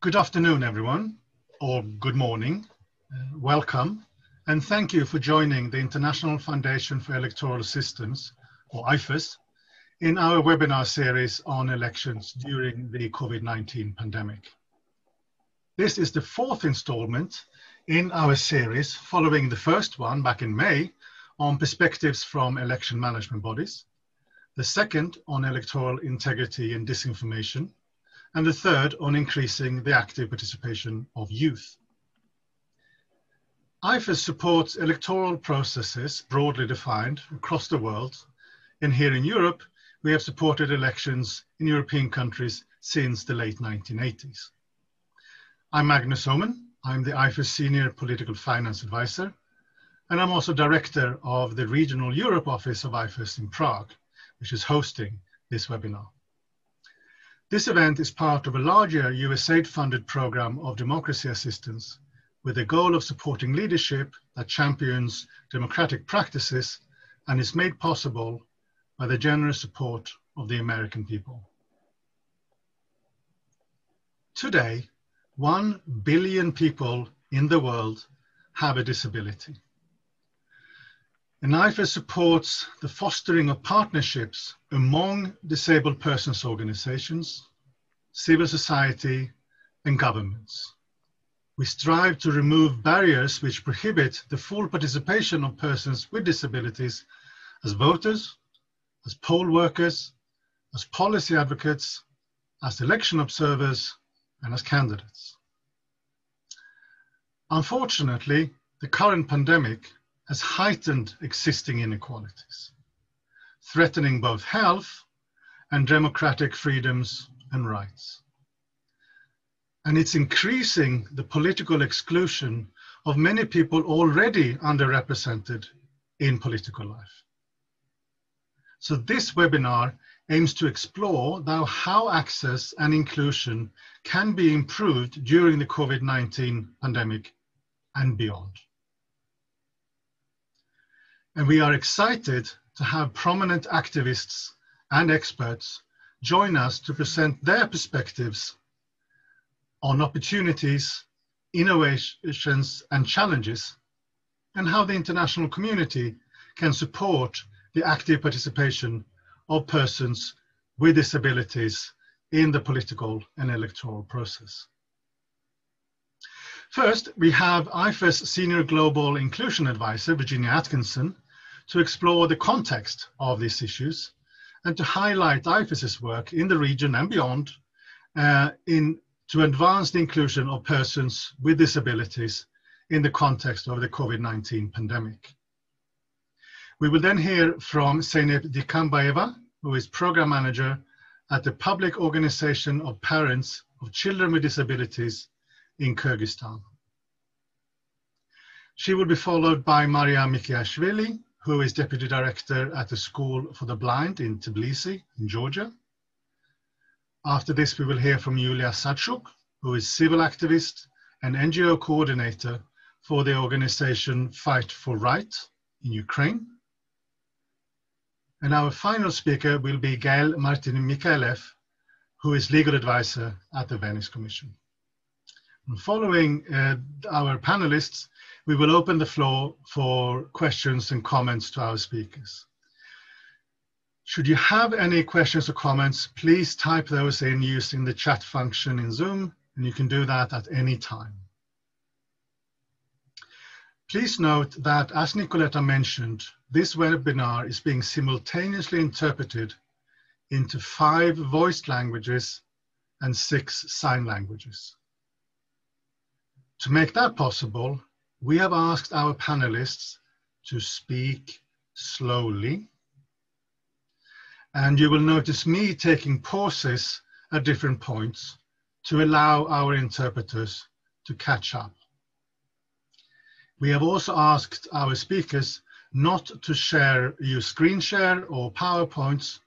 Good afternoon, everyone, or good morning. Welcome, and thank you for joining the International Foundation for Electoral Systems, or IFES, in our webinar series on elections during the COVID-19 pandemic. This is the fourth installment in our series, following the first one back in May on perspectives from election management bodies, the second on electoral integrity and disinformation, and the third on increasing the active participation of youth. IFES supports electoral processes broadly defined across the world, and here in Europe, we have supported elections in European countries since the late 1980s. I'm Magnus, I'm the IFES Senior Political Finance Advisor, and I'm also Director of the Regional Europe Office of IFES in Prague, which is hosting this webinar. This event is part of a larger USAID-funded program of democracy assistance with the goal of supporting leadership that champions democratic practices and is made possible by the generous support of the American people. Today, 1 billion people in the world have a disability. And IFES supports the fostering of partnerships among disabled persons organizations, civil society, and governments. We strive to remove barriers which prohibit the full participation of persons with disabilities as voters, as poll workers, as policy advocates, as election observers, and as candidates. Unfortunately, the current pandemic has heightened existing inequalities, threatening both health and democratic freedoms and rights. And it's increasing the political exclusion of many people already underrepresented in political life. So this webinar aims to explore how access and inclusion can be improved during the COVID-19 pandemic and beyond. And we are excited to have prominent activists and experts join us to present their perspectives on opportunities, innovations, and challenges, and how the international community can support the active participation of persons with disabilities in the political and electoral process. First, we have IFES Senior Global Inclusion Advisor, Virginia Atkinson, to explore the context of these issues and to highlight IFES's work in the region and beyond to advance the inclusion of persons with disabilities in the context of the COVID-19 pandemic. We will then hear from Seinep Dyikanbaeva, who is Program Manager at the Public Organization of Parents of Children with Disabilities in Kyrgyzstan. She will be followed by Mariam Mikiashvili, who is Deputy Director at the School for the Blind in Tbilisi, in Georgia. After this, we will hear from Yuliia Sachuk, who is civil activist and NGO coordinator for the organization Fight for Right in Ukraine. And our final speaker will be Gaël Martin-Micallef, who is legal advisor at the Venice Commission. And following our panelists, we will open the floor for questions and comments to our speakers. Should you have any questions or comments, please type those in using the chat function in Zoom, and you can do that at any time. Please note that, as Nicoletta mentioned, this webinar is being simultaneously interpreted into 5 voiced languages and 6 sign languages. To make that possible, we have asked our panelists to speak slowly, and you will notice me taking pauses at different points to allow our interpreters to catch up. We have also asked our speakers not to use screen share or PowerPoints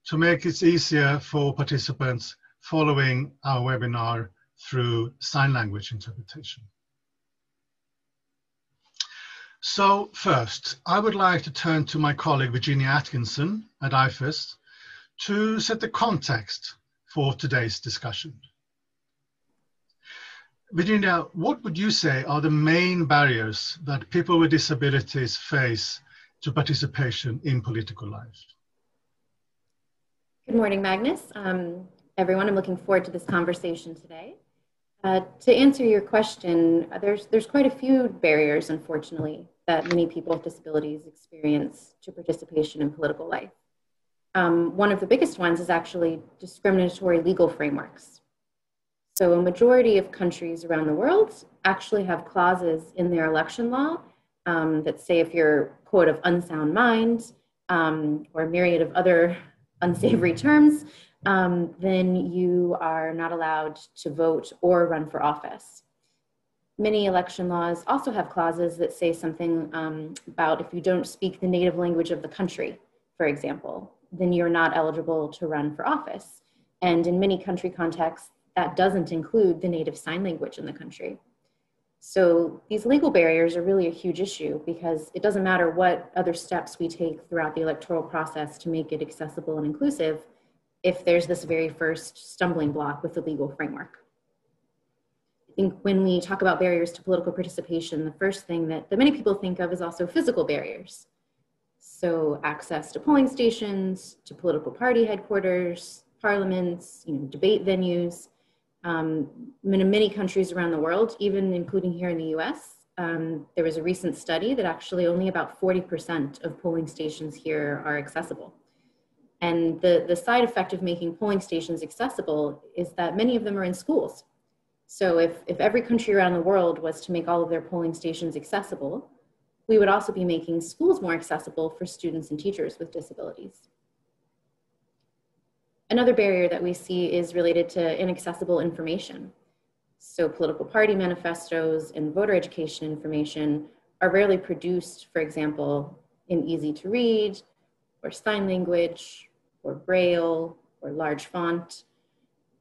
to make it easier for participants following our webinar through sign language interpretation. So first, I would like to turn to my colleague Virginia Atkinson at IFES to set the context for today's discussion. Virginia, what would you say are the main barriers that people with disabilities face to participation in political life? Good morning, Magnus. Everyone, I'm looking forward to this conversation today. To answer your question, there's quite a few barriers, unfortunately, that many people with disabilities experience to participation in political life. One of the biggest ones is actually discriminatory legal frameworks. So a majority of countries around the world actually have clauses in their election law that say if you're, quote, of unsound mind, or a myriad of other unsavory terms, then you are not allowed to vote or run for office. Many election laws also have clauses that say something about if you don't speak the native language of the country, for example, then you're not eligible to run for office. And in many country contexts, that doesn't include the native sign language in the country. So these legal barriers are really a huge issue because it doesn't matter what other steps we take throughout the electoral process to make it accessible and inclusive if there's this very first stumbling block with the legal framework. I think when we talk about barriers to political participation, the first thing that many people think of is also physical barriers. So access to polling stations, to political party headquarters, parliaments, debate venues. In many countries around the world, even including here in the US, there was a recent study that actually only about 40% of polling stations here are accessible. And the side effect of making polling stations accessible is that many of them are in schools. So if every country around the world was to make all of their polling stations accessible, we would also be making schools more accessible for students and teachers with disabilities. Another barrier that we see is related to inaccessible information. So political party manifestos and voter education information are rarely produced, for example, in easy to read, or sign language, or Braille, or large font.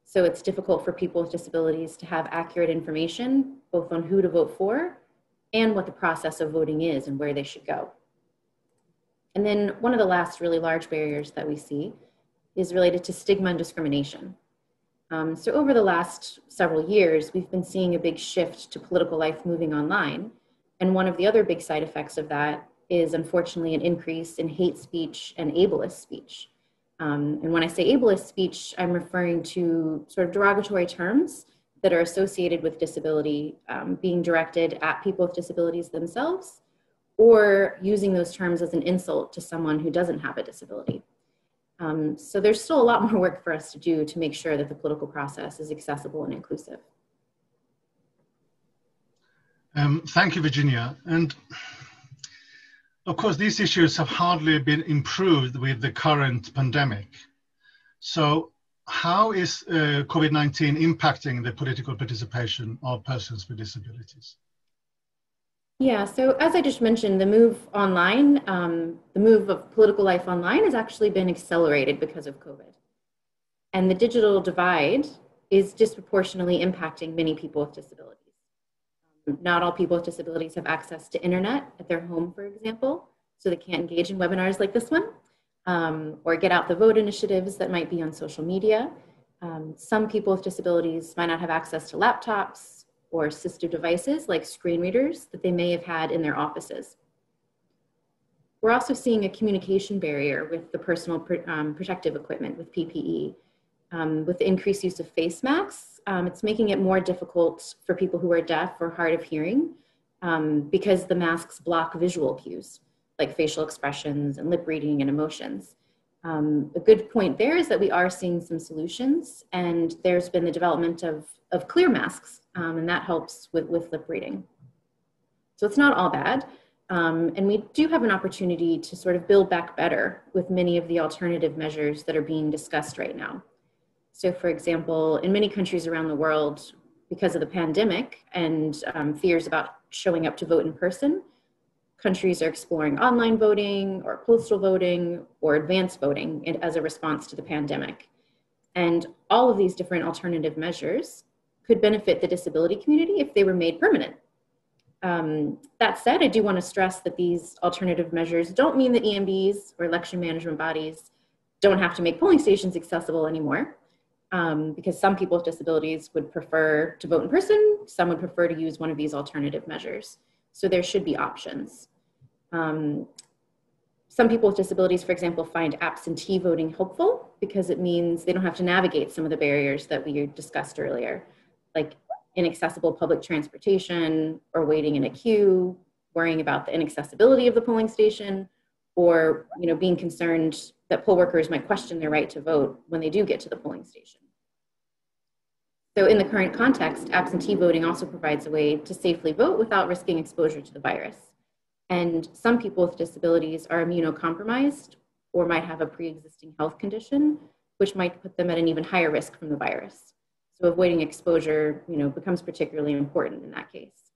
So it's difficult for people with disabilities to have accurate information, both on who to vote for and what the process of voting is and where they should go. And then one of the last really large barriers that we see is related to stigma and discrimination. So over the last several years, we've been seeing a big shift to political life moving online. And one of the other big side effects of that is unfortunately an increase in hate speech and ableist speech. And when I say ableist speech, I'm referring to sort of derogatory terms that are associated with disability being directed at people with disabilities themselves, or using those terms as an insult to someone who doesn't have a disability. So there's still a lot more work for us to do to make sure that the political process is accessible and inclusive. Thank you, Virginia. And of course, these issues have hardly been improved with the current pandemic. So how is COVID-19 impacting the political participation of persons with disabilities? Yeah, so as I just mentioned, the move online, the move of political life online has actually been accelerated because of COVID. And the digital divide is disproportionately impacting many people with disabilities. Not all people with disabilities have access to internet at their home, for example, so they can't engage in webinars like this one, or get out the vote initiatives that might be on social media. Some people with disabilities might not have access to laptops or assistive devices like screen readers that they may have had in their offices. We're also seeing a communication barrier with the personal protective equipment with PPE. With the increased use of face masks, it's making it more difficult for people who are deaf or hard of hearing because the masks block visual cues like facial expressions and lip reading and emotions. A good point there is that we are seeing some solutions, and there's been the development of clear masks, and that helps with lip reading. So it's not all bad. And we do have an opportunity to sort of build back better with many of the alternative measures that are being discussed right now. So for example, in many countries around the world, because of the pandemic and fears about showing up to vote in person, countries are exploring online voting or postal voting or advanced voting as a response to the pandemic. And all of these different alternative measures could benefit the disability community if they were made permanent. That said, I do want to stress that these alternative measures don't mean that EMBs or election management bodies don't have to make polling stations accessible anymore, because some people with disabilities would prefer to vote in person some would prefer to use one of these alternative measures. So there should be options. Some people with disabilities, for example, find absentee voting helpful because it means they don't have to navigate some of the barriers that we discussed earlier, like inaccessible public transportation or waiting in a queue, worrying about the inaccessibility of the polling station, or being concerned that poll workers might question their right to vote when they do get to the polling station. So in the current context, absentee voting also provides a way to safely vote without risking exposure to the virus. And some people with disabilities are immunocompromised or might have a pre-existing health condition, which might put them at an even higher risk from the virus. So avoiding exposure, becomes particularly important in that case.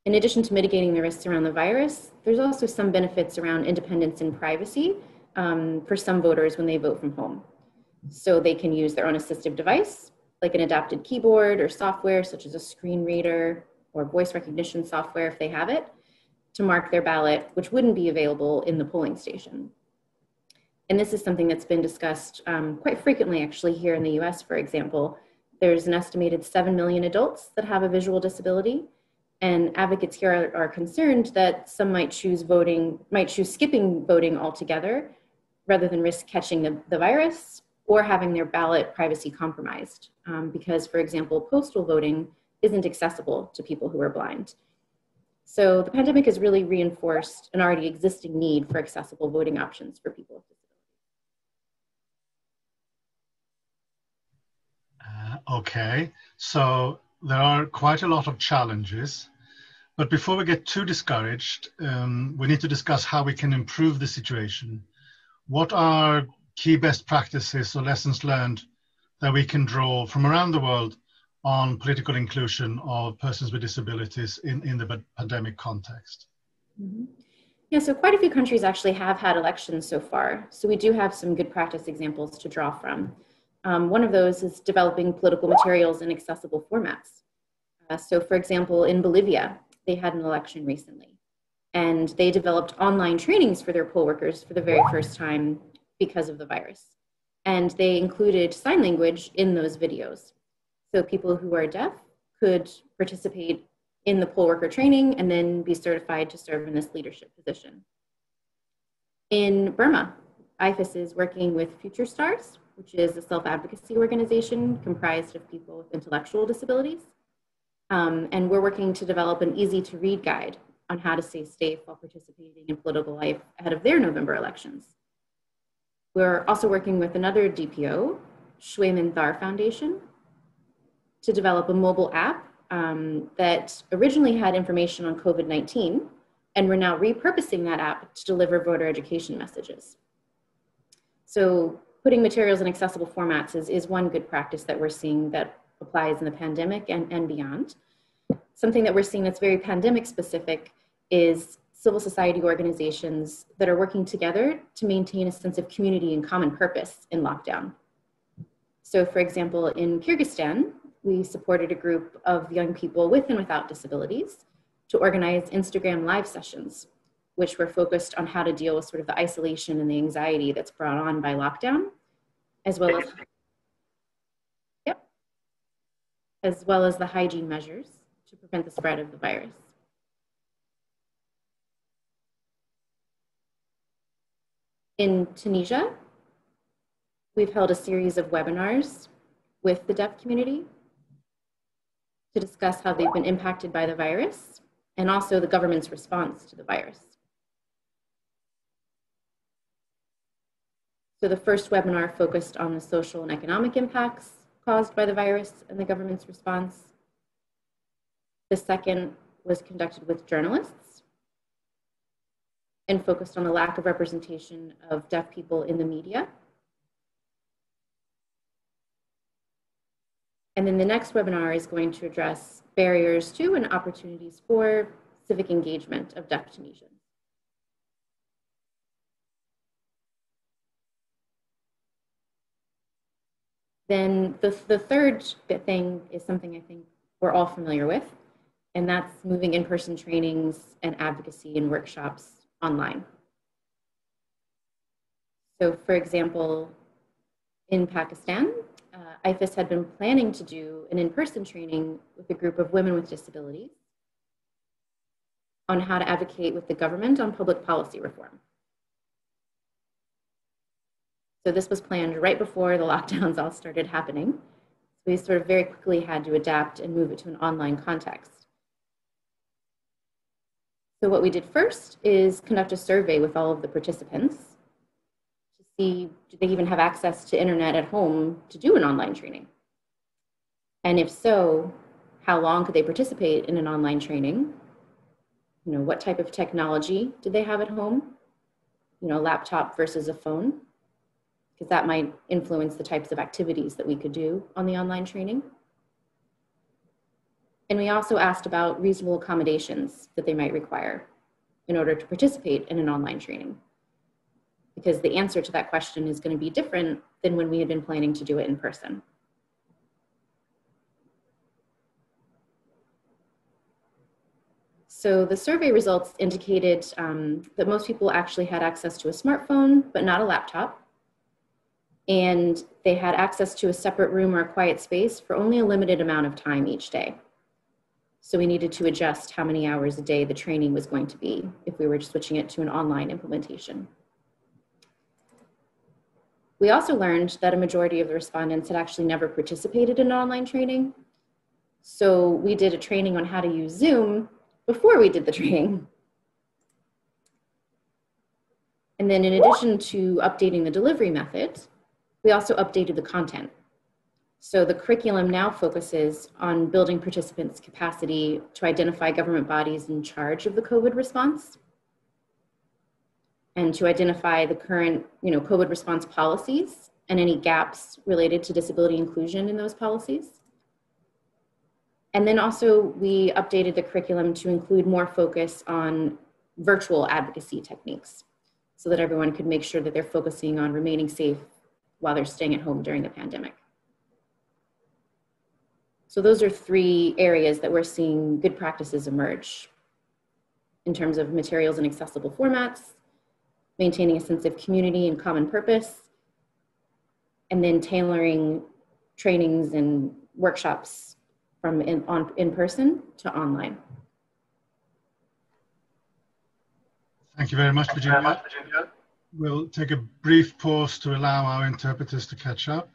In addition to mitigating the risks around the virus, there's also some benefits around independence and privacy for some voters when they vote from home. So they can use their own assistive device, like an adapted keyboard or software such as a screen reader or voice recognition software if they have it, to mark their ballot, which wouldn't be available in the polling station. And this is something that's been discussed quite frequently, actually, here in the US, for example. There's an estimated 7 million adults that have a visual disability, and advocates here are concerned that some might choose skipping voting altogether rather than risk catching the virus or having their ballot privacy compromised because, for example, postal voting isn't accessible to people who are blind. So the pandemic has really reinforced an already existing need for accessible voting options for people with disabilities. Okay, so there are quite a lot of challenges, but before we get too discouraged, we need to discuss how we can improve the situation. What are key best practices or lessons learned that we can draw from around the world on political inclusion of persons with disabilities in the pandemic context? Mm-hmm. Yeah, so quite a few countries actually have had elections so far. So we do have some good practice examples to draw from. One of those is developing political materials in accessible formats. So for example, in Bolivia, they had an election recently, and they developed online trainings for their poll workers for the very first time because of the virus. And they included sign language in those videos. So people who are deaf could participate in the poll worker training and then be certified to serve in this leadership position. In Burma, IFES is working with Future Stars, which is a self-advocacy organization comprised of people with intellectual disabilities. And we're working to develop an easy-to-read guide on how to stay safe while participating in political life ahead of their November elections. We're also working with another DPO, Shwe Minthar Foundation, to develop a mobile app that originally had information on COVID-19, and we're now repurposing that app to deliver voter education messages. So putting materials in accessible formats is one good practice that we're seeing that applies in the pandemic and beyond. Something that we're seeing that's very pandemic specific is civil society organizations that are working together to maintain a sense of community and common purpose in lockdown. So for example, in Kyrgyzstan, we supported a group of young people with and without disabilities to organize Instagram live sessions, which were focused on how to deal with sort of the isolation and the anxiety that's brought on by lockdown, as well as the hygiene measures to prevent the spread of the virus. In Tunisia, we've held a series of webinars with the deaf community to discuss how they've been impacted by the virus and also the government's response to the virus. So the first webinar focused on the social and economic impacts caused by the virus and the government's response. The second was conducted with journalists and focused on the lack of representation of deaf people in the media. And then the next webinar is going to address barriers to and opportunities for civic engagement of deaf Tunisians. Then the third thing is something I think we're all familiar with, and that's moving in-person trainings and advocacy and workshops online. So for example, in Pakistan, IFES had been planning to do an in-person training with a group of women with disabilities on how to advocate with the government on public policy reform. So this was planned right before the lockdowns all started happening. So we sort of very quickly had to adapt and move it to an online context. So what we did first is conduct a survey with all of the participants to see, do they even have access to internet at home to do an online training? And if so, how long could they participate in an online training? You know, what type of technology did they have at home? You know, a laptop versus a phone, because that might influence the types of activities that we could do on the online training. And we also asked about reasonable accommodations that they might require in order to participate in an online training, because the answer to that question is going to be different than when we had been planning to do it in person. So the survey results indicated that most people actually had access to a smartphone, but not a laptop. And they had access to a separate room or a quiet space for only a limited amount of time each day. So we needed to adjust how many hours a day the training was going to be if we were switching it to an online implementation. We also learned that a majority of the respondents had actually never participated in online training. So we did a training on how to use Zoom before we did the training. And then in addition to updating the delivery method, we also updated the content. So the curriculum now focuses on building participants' capacity to identify government bodies in charge of the COVID response and to identify the current, COVID response policies and any gaps related to disability inclusion in those policies. And then also we updated the curriculum to include more focus on virtual advocacy techniques so that everyone could make sure that they're focusing on remaining safe while they're staying at home during the pandemic. So those are three areas that we're seeing good practices emerge in terms of materials in accessible formats, maintaining a sense of community and common purpose, and then tailoring trainings and workshops from in person to online. Thank you very much, Virginia. We'll take a brief pause to allow our interpreters to catch up.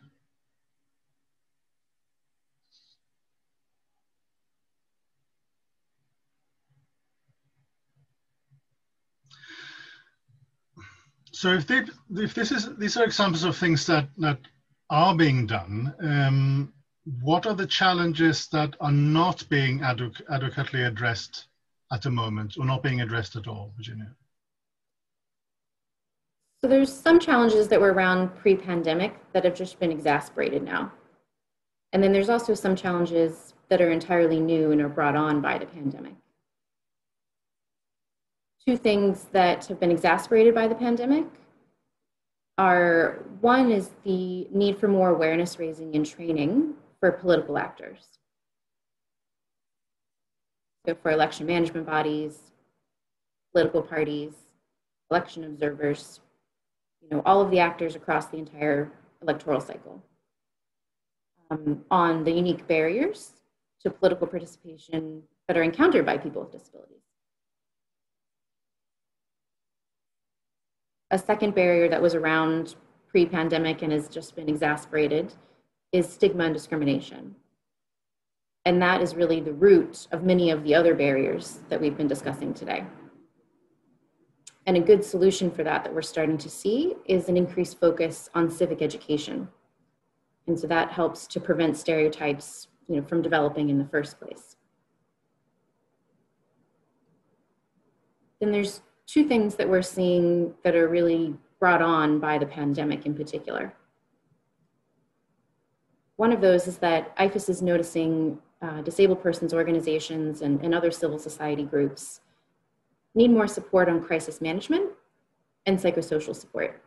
So these are examples of things that are being done, what are the challenges that are not being adequately addressed at the moment, or not being addressed at all, Virginia? So there's some challenges that were around pre-pandemic that have just been exacerbated now. And then there's also some challenges that are entirely new and are brought on by the pandemic. Two things that have been exacerbated by the pandemic are, one is the need for more awareness raising and training for political actors. So for election management bodies, political parties, election observers, all of the actors across the entire electoral cycle, on the unique barriers to political participation that are encountered by people with disabilities. A second barrier that was around pre-pandemic and has just been exacerbated is stigma and discrimination. And that is really the root of many of the other barriers that we've been discussing today. And a good solution for that we're starting to see is an increased focus on civic education. And so that helps to prevent stereotypes, from developing in the first place. Then there's two things that we're seeing that are really brought on by the pandemic in particular. One of those is that IFES is noticing disabled persons organizations and other civil society groups need more support on crisis management and psychosocial support.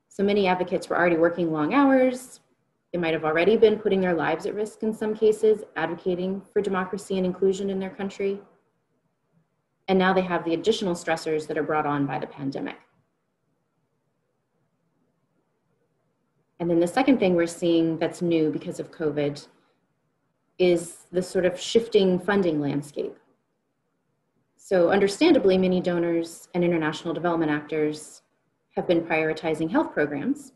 So many advocates were already working long hours. They might have already been putting their lives at risk in some cases, advocating for democracy and inclusion in their country. And now they have the additional stressors that are brought on by the pandemic. And then the second thing we're seeing that's new because of COVID is the sort of shifting funding landscape. So understandably, many donors and international development actors have been prioritizing health programs,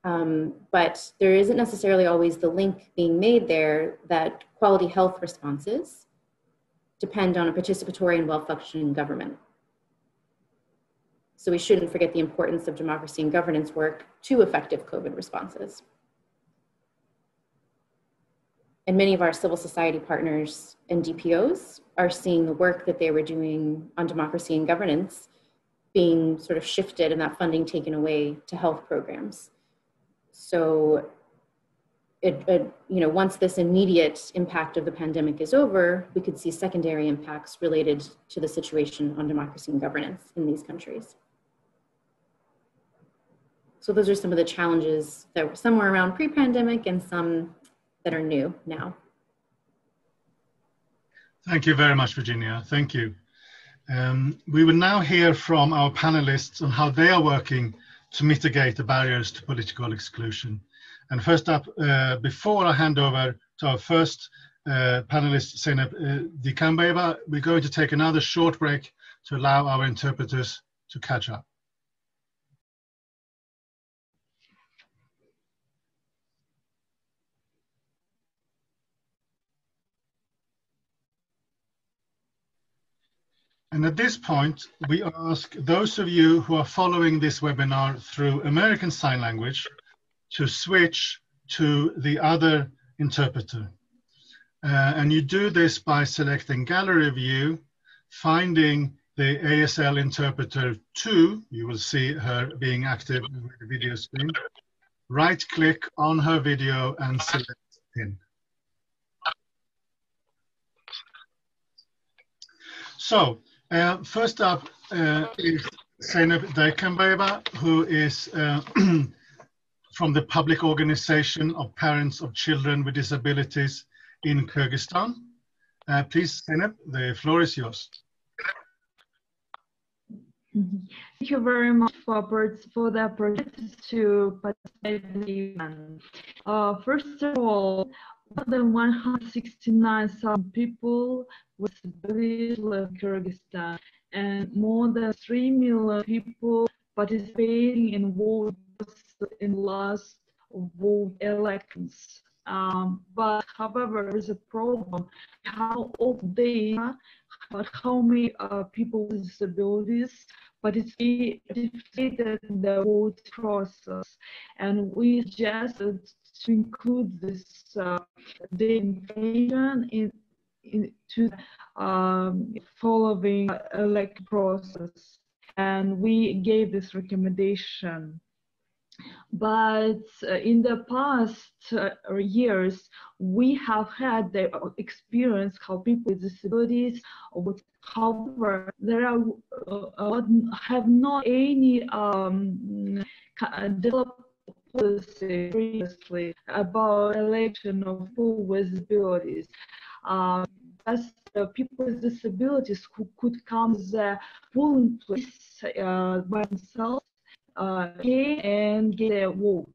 but there isn't necessarily always the link being made there that quality health responses depend on a participatory and well-functioning government. So we shouldn't forget the importance of democracy and governance work to effective COVID responses. And many of our civil society partners and DPOs are seeing the work that they were doing on democracy and governance being sort of shifted and that funding taken away to health programs. So once this immediate impact of the pandemic is over, we could see secondary impacts related to the situation on democracy and governance in these countries. So those are some of the challenges that were somewhere around pre-pandemic and some that are new now. Thank you very much, Virginia. Thank you. We will now hear from our panelists on how they are working to mitigate the barriers to political exclusion. And first up, before I hand over to our first panelist, Seinep Dyikanbaeva, we're going to take another short break to allow our interpreters to catch up. And at this point, we ask those of you who are following this webinar through American Sign Language to switch to the other interpreter. And you do this by selecting Gallery View, finding the ASL interpreter 2, you will see her being active with the video screen. Right-click on her video and select Pin. So, first up is Seinep Dyikanbaeva, who is from the Public Organization of Parents of Children with Disabilities in Kyrgyzstan. Please, Seinep, the floor is yours. Thank you very much for the opportunity to participate in the event. First of all, more than 169,000 people with disabilities live in Kyrgyzstan, and more than 3 million people participating in vote in last vote elections. But however, there is a problem. How old data, but how many people with disabilities participated in the vote process, and we suggested to include this the information into following elect process, and we gave this recommendation. But in the past years, we have had the experience how people with disabilities, however, there are have not any developed policy previously about election of people with disabilities. As people with disabilities who could come to the polling place by themselves, and get a vote.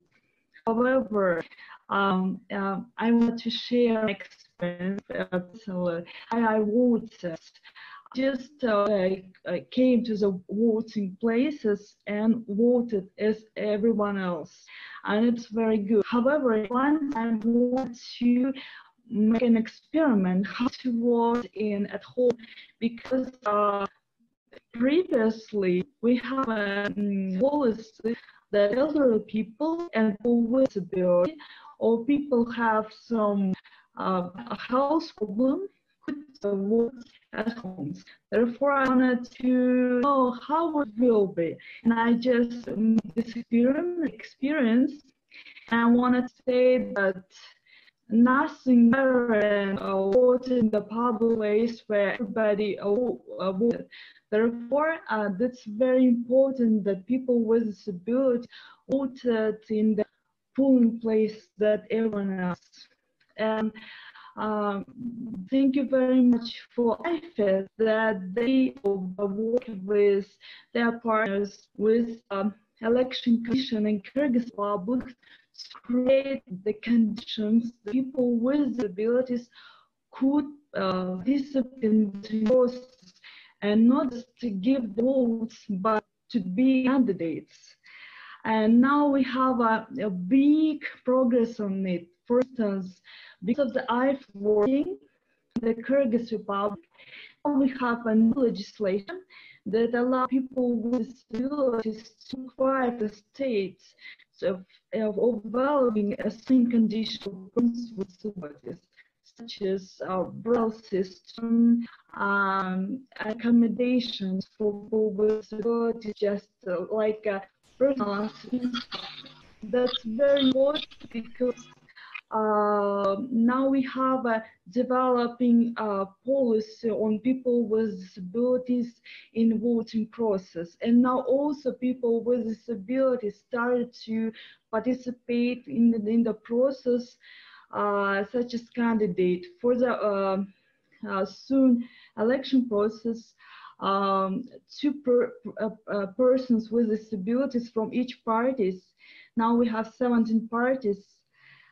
However, I want to share an experience. I voted. Just came to the voting places and voted as everyone else, and it's very good. However, once I want to make an experiment how to vote at home, because previously we have a policy that elderly people and people with disability or people have some health problem could vote at home. Therefore, I wanted to know how it will be, and I just made this experience. And I wanted to say that nothing better than voting in the public place where everybody voted. Therefore, that's very important that people with disability voted in the polling place that everyone else. And thank you very much for IFES that they work with their partners with election commission in Kyrgyz Republic to create the conditions that people with disabilities could participate in the process, and not just to give the votes, but to be candidates. And now we have a big progress on it. For instance, because of the IFES working in the Kyrgyz Republic, we have a new legislation that allows people with disabilities to require the states of valuing a certain condition of persons with disabilities, such as braille system, accommodations for people with disabilities, just like a personal assistance. That's very important because now we have a developing policy on people with disabilities in voting process, and now also people with disabilities started to participate in the process, such as candidate for the soon election process. Two persons with disabilities from each parties. Now we have 17 parties.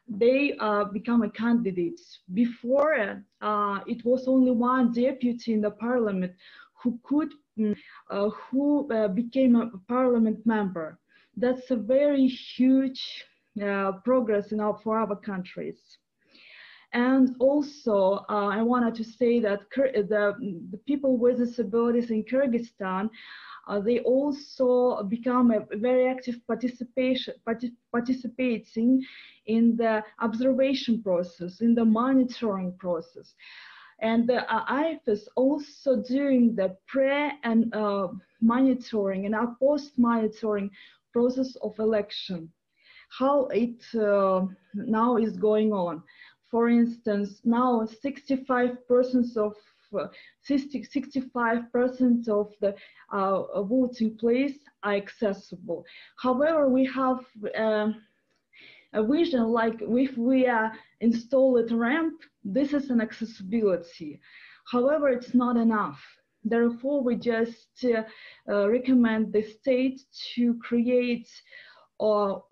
They become a candidates. Before it was only one deputy in the parliament who could became a parliament member. That's a very huge progress for our countries. And also, I wanted to say that the people with disabilities in Kyrgyzstan, they also become a very active participating in the observation process, in the monitoring process. And the IFES also doing the pre and monitoring and post-monitoring process of election, how it now is going on. For instance, now 65% of the voting place are accessible. However, we have a vision like if we install a ramp, this is an accessibility. However, it's not enough. Therefore, we just recommend the state to create all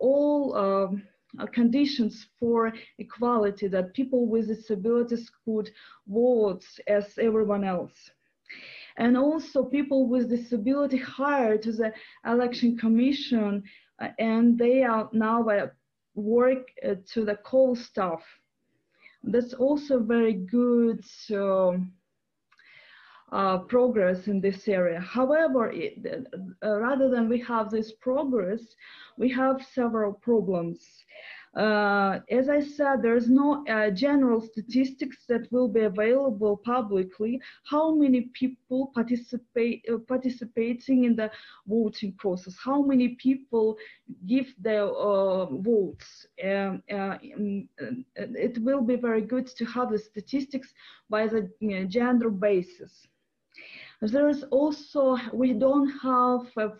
conditions for equality, that people with disabilities could vote as everyone else. And also people with disability hired to the election commission, and they are now work to the call staff. That's also very good progress in this area. However, rather than we have this progress, we have several problems. As I said, there's no general statistics that will be available publicly. How many people participating in the voting process? How many people give their votes? It will be very good to have the statistics by the gender basis. There is also, we don't have a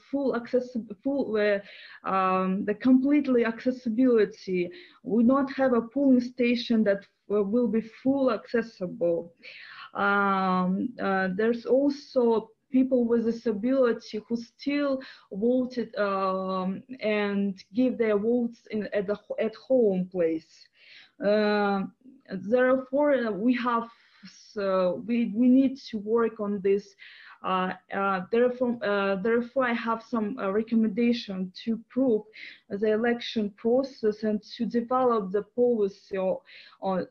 the completely accessibility. We don't have a polling station that will be full accessible. There's also people with disability who still voted and give their votes at home place. Therefore, we have we need to work on this. Therefore, I have some recommendation to improve the election process and to develop the policy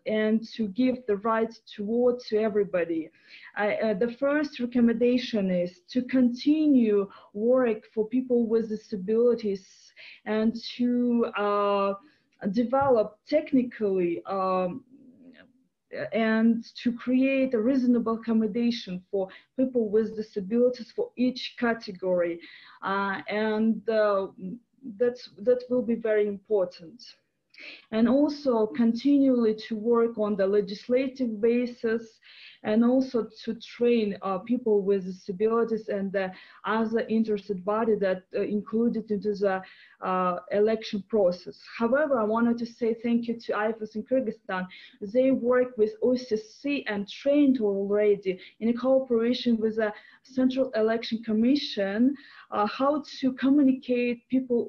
and to give the right to vote to everybody. The first recommendation is to continue work for people with disabilities and to develop technically and to create a reasonable accommodation for people with disabilities for each category, and that will be very important. And also continually to work on the legislative basis and also to train people with disabilities and the other interested body that included into the election process. However, I wanted to say thank you to IFES in Kyrgyzstan. They work with OCC and trained already in cooperation with the Central Election Commission how to communicate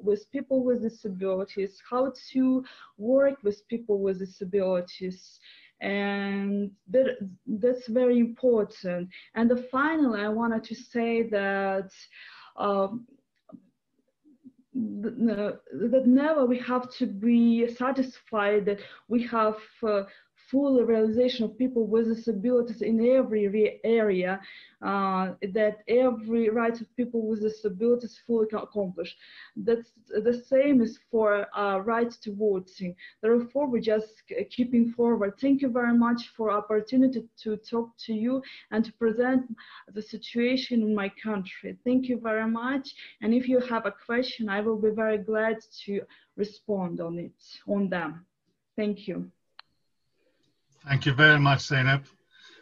with people with disabilities, how to work with people with disabilities. And that's very important. And finally, I wanted to say that that never we have to be satisfied that we have full realization of people with disabilities in every area, that every right of people with disabilities fully accomplished. That's the same is for right to voting. Therefore, we're just keeping forward. Thank you very much for opportunity to talk to you and to present the situation in my country. Thank you very much. And if you have a question, I will be very glad to respond on them. Thank you. Thank you very much, Seinep.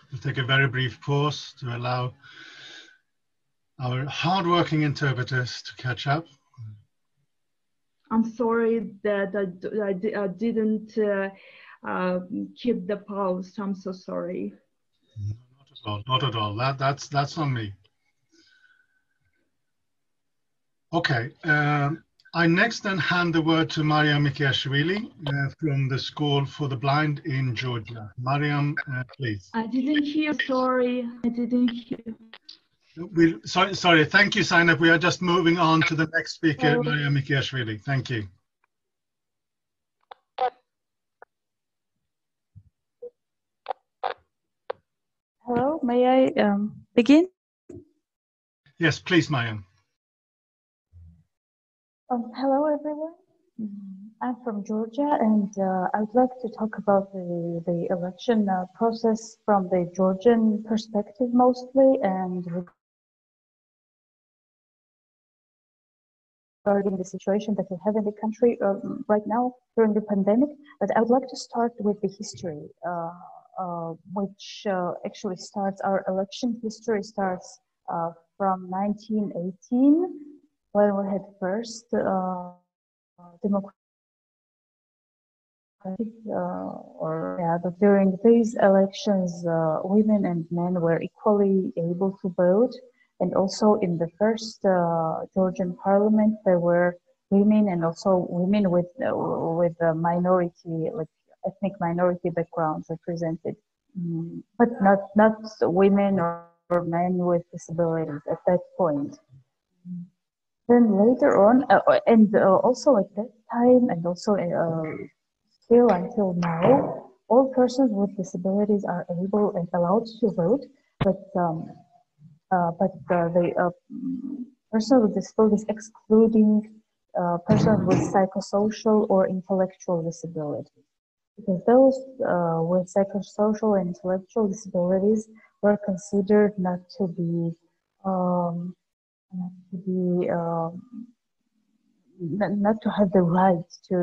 We'll take a very brief pause to allow our hardworking interpreters to catch up. I'm sorry that I didn't keep the pause. I'm so sorry. Not at all. Not at all. That's on me. Okay. I next then hand the word to Mariam Mikiashvili from the School for the Blind in Georgia. Mariam, please. I didn't hear, sorry, I didn't hear. Sorry, thank you, Seinep. We are just moving on to the next speaker, Mariam Mikiashvili. Thank you. Hello, may I begin? Yes, please, Mariam. Hello, everyone. I'm from Georgia, and I would like to talk about the election process from the Georgian perspective mostly, and regarding the situation that we have in the country right now during the pandemic. But I would like to start with the history, which actually starts, our election history starts from 1918. When we had first democratic, during these elections, women and men were equally able to vote, and also in the first Georgian parliament, there were women and also women with a minority, like ethnic minority backgrounds represented, but not women or men with disabilities at that point. Then later on, also at that time, and also still until now, all persons with disabilities are able and allowed to vote, but the person with disabilities, excluding persons with psychosocial or intellectual disabilities, because those with psychosocial and intellectual disabilities were considered not to have the right to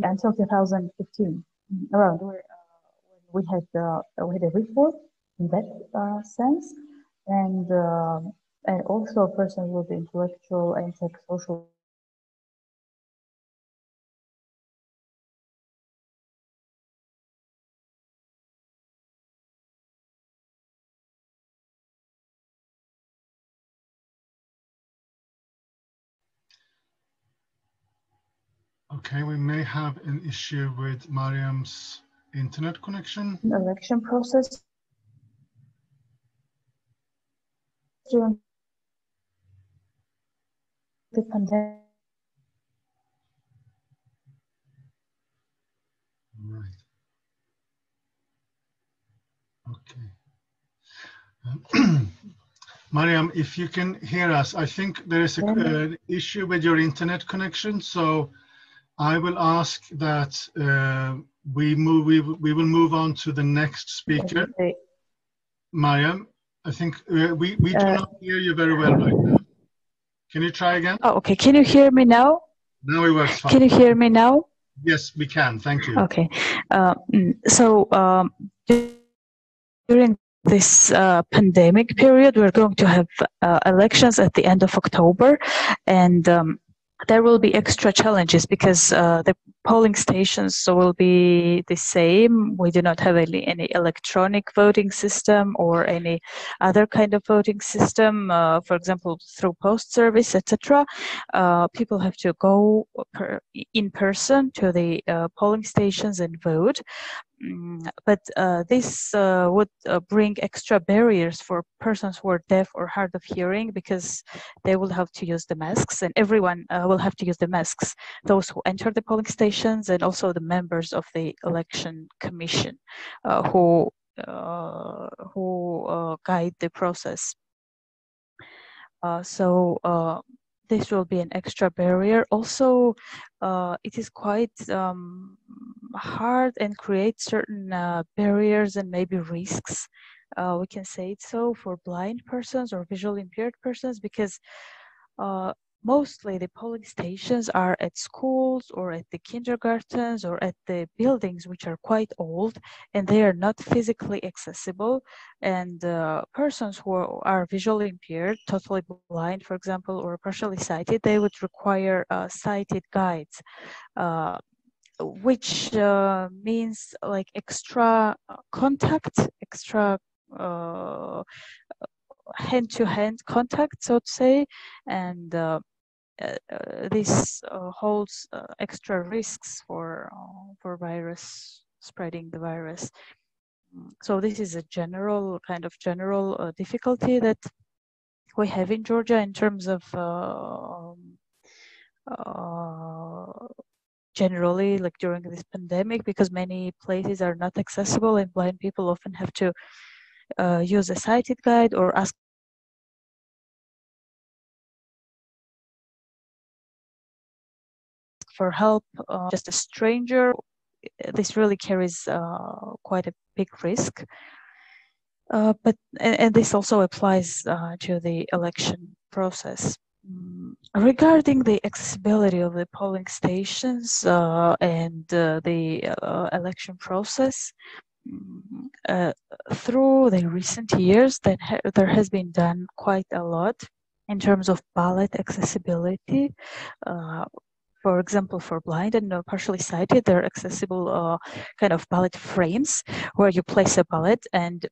until 2015, around where we had a report in that sense, and also persons with intellectual and psychosocial. Okay, we may have an issue with Mariam's internet connection. Election process during the pandemic. Right. Okay. Mariam, if you can hear us, I think there is an issue with your internet connection, so I will ask that we will move on to the next speaker. Mariam, I think we do not hear you very well right now. Can you try again? Oh, okay. Can you hear me now? Now it works fine. Can you hear me now? Yes, we can. Thank you. Okay. So during this pandemic period, we're going to have elections at the end of October, and there will be extra challenges because the polling stations will be the same. We do not have any electronic voting system or any other kind of voting system, for example, through post service, etc. People have to go in person to the polling stations and vote. But this would bring extra barriers for persons who are deaf or hard of hearing, because they will have to use the masks, and everyone will have to use the masks, those who enter the polling stations and also the members of the election commission who guide the process. This will be an extra barrier. Also, it is quite hard and create certain barriers and maybe risks, we can say it so, for blind persons or visually impaired persons, because mostly the polling stations are at schools or at the kindergartens or at the buildings which are quite old, and they are not physically accessible. And persons who are visually impaired, totally blind, for example, or partially sighted, they would require sighted guides, which means like extra contact, extra hand-to-hand contact, so to say, and this holds extra risks for virus spreading the virus. So this is a general difficulty that we have in Georgia in terms of generally, like during this pandemic, because many places are not accessible and blind people often have to use a sighted guide or ask for help, just a stranger. This really carries quite a big risk. But this also applies to the election process. Regarding the accessibility of the polling stations and the election process, through the recent years, there has been done quite a lot in terms of ballot accessibility. For example, for blind and partially sighted, there are accessible kind of ballot frames where you place a ballot and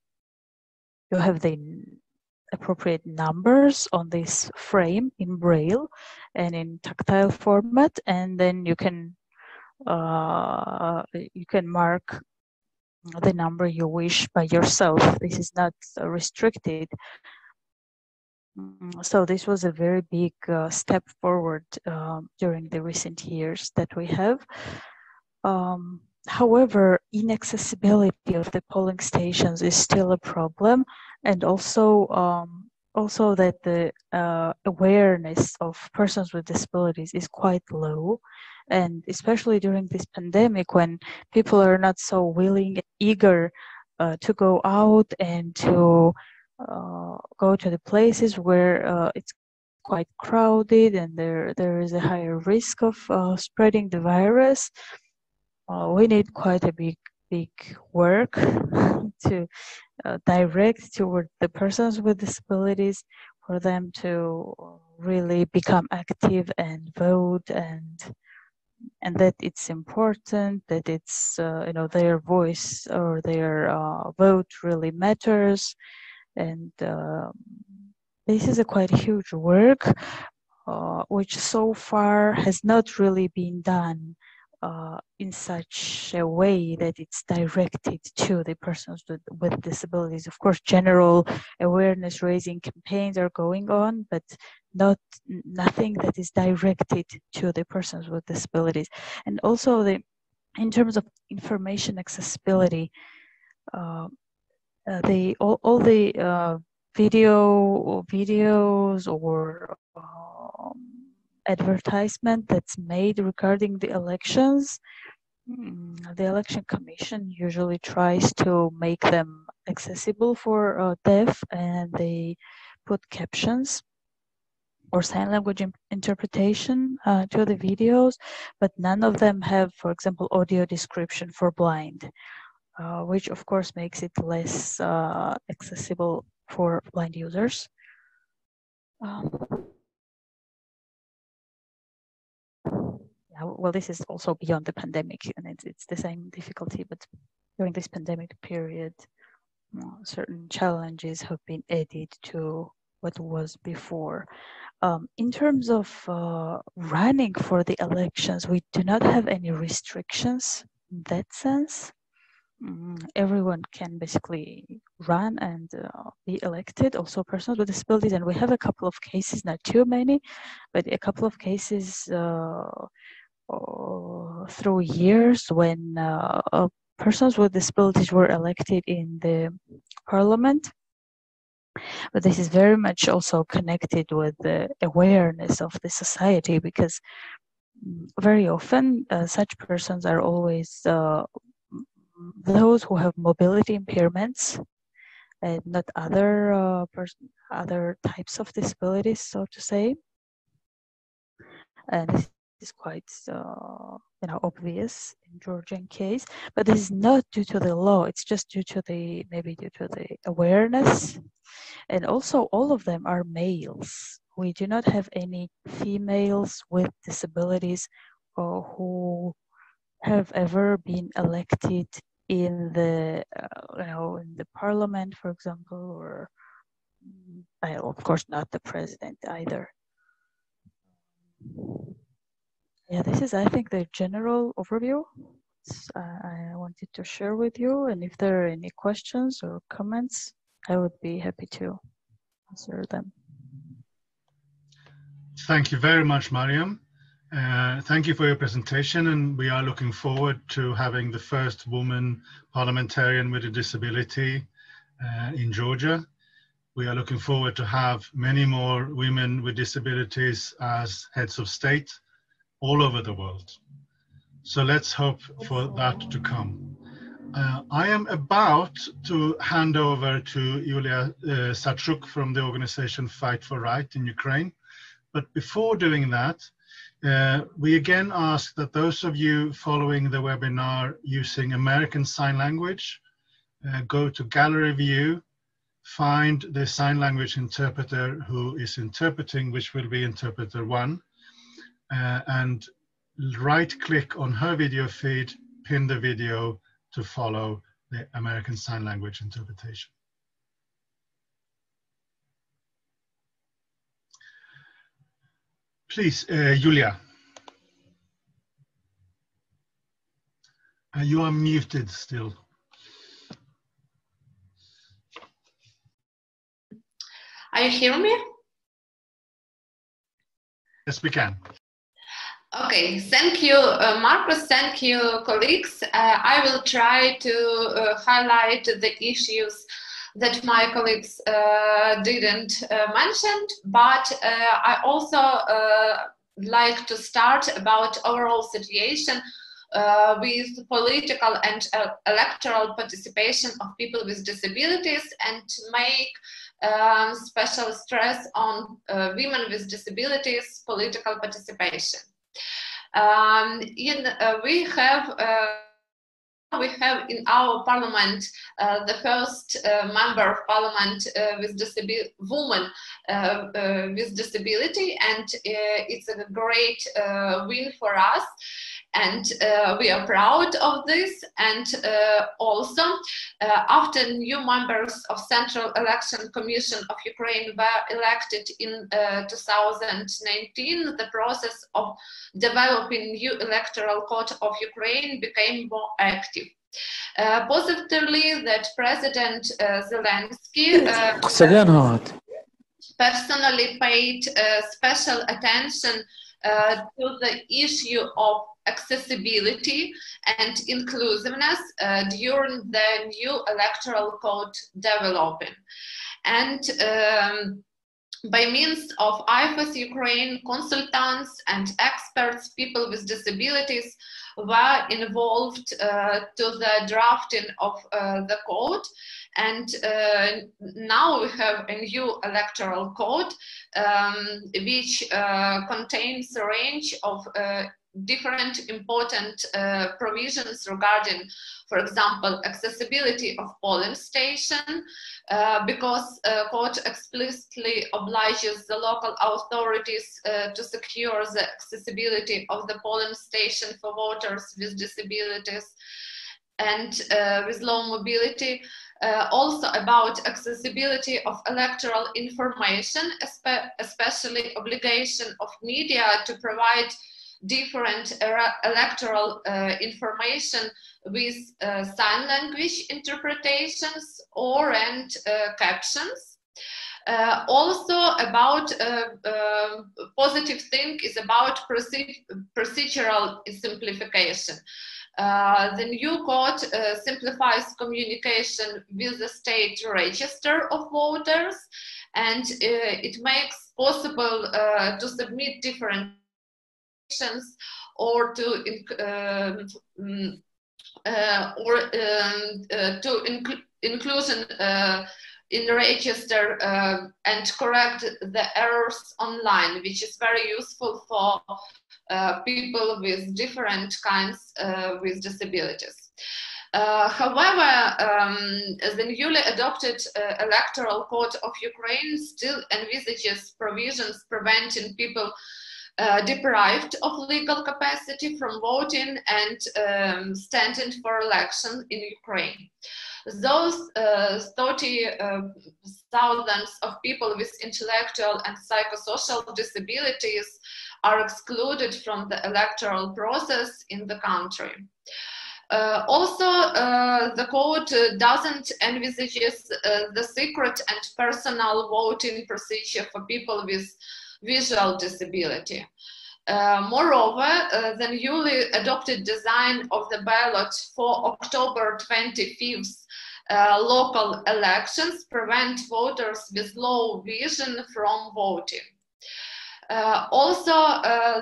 you have the appropriate numbers on this frame in braille and in tactile format, and then you can mark the number you wish by yourself. This is not restricted. So this was a very big step forward during the recent years that we have. However, inaccessibility of the polling stations is still a problem, and also that the awareness of persons with disabilities is quite low, and especially during this pandemic, when people are not so willing and eager to go out and to go to the places where it's quite crowded and there is a higher risk of spreading the virus. We need quite a big work to direct toward the persons with disabilities, for them to really become active and vote, and that it's important, that it's their voice or their vote really matters. And this is a quite huge work, which so far has not really been done in such a way that it's directed to the persons with disabilities. Of course, general awareness raising campaigns are going on, but nothing that is directed to the persons with disabilities. And also, in terms of information accessibility, all the videos or advertisement that's made regarding the elections, the election commission usually tries to make them accessible for deaf, and they put captions. or sign language interpretation to the videos, but none of them have, for example, audio description for blind, which of course makes it less accessible for blind users. Yeah, well, this is also beyond the pandemic, and it's the same difficulty, but during this pandemic period, certain challenges have been added to what was before. In terms of running for the elections, we do not have any restrictions in that sense. Everyone can basically run and be elected, also persons with disabilities. And we have a couple of cases, not too many, but a couple of cases through years when persons with disabilities were elected in the parliament. But this is very much also connected with the awareness of the society, because very often such persons are always those who have mobility impairments and not other other types of disabilities, so to say. And this is quite obvious in Georgian case, but this is not due to the law. It's just due to the awareness. And also all of them are males. We do not have any females with disabilities who have ever been elected in the in the parliament, for example, or of course not the president either. Yeah, this is, I think, the general overview I wanted to share with you. And if there are any questions or comments, I would be happy to answer them. Thank you very much, Mariam. Thank you for your presentation, and we are looking forward to having the first woman parliamentarian with a disability in Georgia. We are looking forward to have many more women with disabilities as heads of state all over the world. So let's hope for that to come. I am about to hand over to Yuliia Sachuk from the organization Fight for Right in Ukraine. But before doing that, we again ask that those of you following the webinar using American Sign Language, go to Gallery View, find the sign language interpreter who is interpreting, which will be interpreter 1, and right-click on her video feed, pin the video to follow the American Sign Language interpretation. Please, Yuliia. You are muted still. Are you hearing me? Yes, we can. Okay, thank you, Marcus. Thank you, colleagues. I will try to highlight the issues that my colleagues didn't mention, but I also like to start about overall situation with political and electoral participation of people with disabilities, and to make special stress on women with disabilities political participation. We have in our parliament the first member of parliament with woman with disability, and it's a great win for us, and we are proud of this. And also after new members of Central Election Commission of Ukraine were elected in 2019, the process of developing new electoral code of Ukraine became more active. Positively, that President Zelensky personally paid special attention to the issue of accessibility and inclusiveness during the new electoral code developing. And by means of IFES Ukraine, consultants and experts, people with disabilities were involved to the drafting of the code. And now we have a new electoral code, which contains a range of different important provisions regarding, for example, accessibility of polling station, because code explicitly obliges the local authorities to secure the accessibility of the polling station for voters with disabilities and with low mobility. Also about accessibility of electoral information, especially obligation of media to provide different electoral information with sign language interpretations and captions. Also about positive thing is about procedural simplification. The new code simplifies communication with the state register of voters, and it makes possible to submit different or to inclusion in the register and correct the errors online, which is very useful for people with different kinds with disabilities. However, the newly adopted electoral code of Ukraine still envisages provisions preventing people deprived of legal capacity from voting and standing for election in Ukraine. Those 30,000 of people with intellectual and psychosocial disabilities are excluded from the electoral process in the country. Also, the code doesn't envisage the secret and personal voting procedure for people with visual disability. Moreover, the newly adopted design of the ballot for October 25th local elections prevent voters with low vision from voting. Also,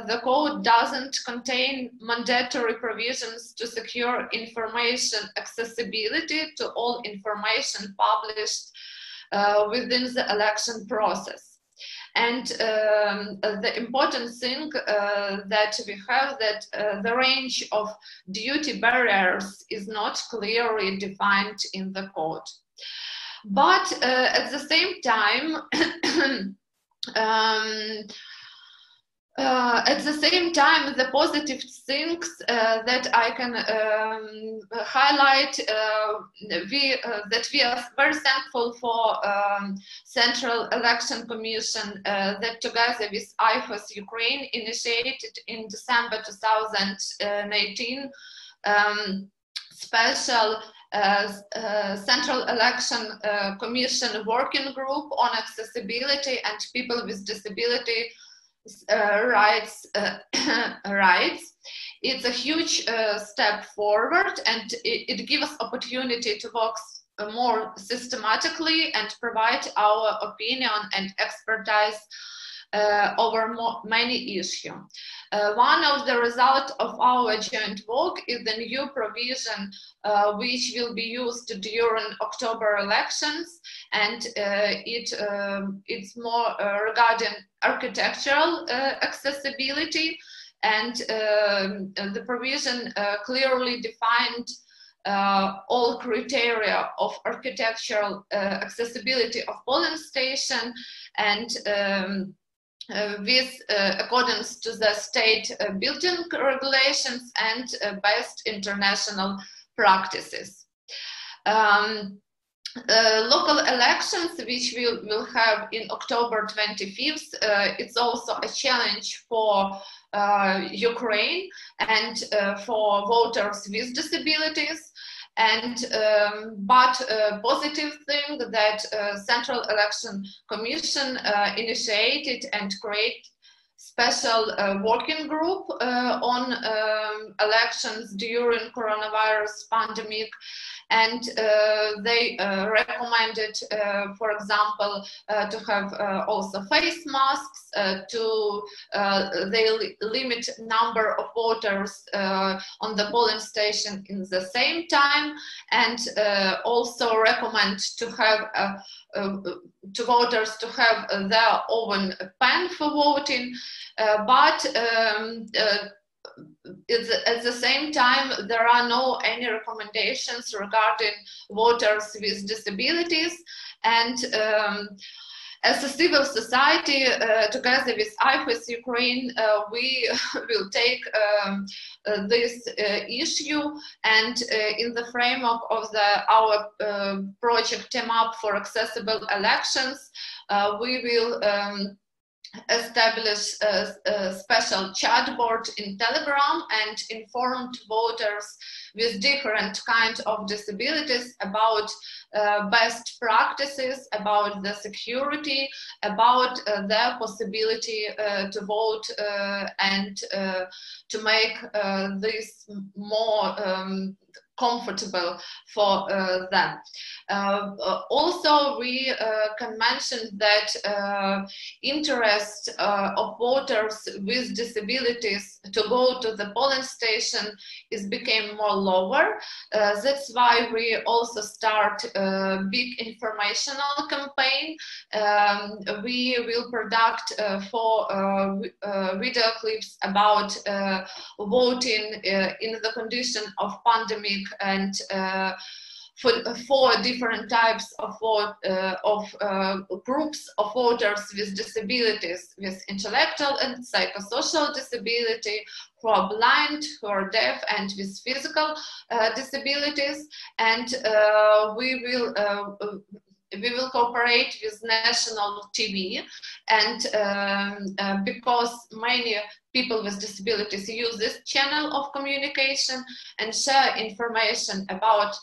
the code doesn't contain mandatory provisions to secure information accessibility to all information published within the election process. And the important thing that we have that the range of duty barriers is not clearly defined in the code. But at the same time, the positive things that I can highlight, that we are very thankful for Central Election Commission that together with IFES Ukraine initiated in December 2018 special Central Election Commission working group on accessibility and people with disability rights. It's a huge step forward, and it gives us opportunity to work more systematically and provide our opinion and expertise over many issues. One of the results of our joint work is the new provision which will be used during October elections, and it's more regarding architectural accessibility, and the provision clearly defined all criteria of architectural accessibility of polling station, and with accordance to the state building regulations and best international practices. Local elections, which we will have in October 25th, it's also a challenge for Ukraine and for voters with disabilities. And but positive thing that Central Election Commission initiated and created special working group on elections during coronavirus pandemic, and they recommended, for example, to have also face masks, they limit number of voters on the polling station in the same time, and also recommend to have to voters to have their own pen for voting, but at the same time, there are no any recommendations regarding voters with disabilities, and as a civil society, together with IFES Ukraine, we will take this issue, and in the framework of our project Team Up for Accessible Elections, we will establish a special chat board in Telegram and informed voters with different kinds of disabilities about best practices, about the security, about their possibility to vote and to make this more comfortable for them. Also, we can mention that interest of voters with disabilities to go to the polling station became more lower. That's why we also start a big informational campaign. We will product 4 video clips about voting in the condition of pandemic, and for 4 different types of groups of voters with disabilities, with intellectual and psychosocial disability, who are blind, who are deaf, and with physical disabilities. And we will cooperate with national TV, and because many people with disabilities use this channel of communication and share information about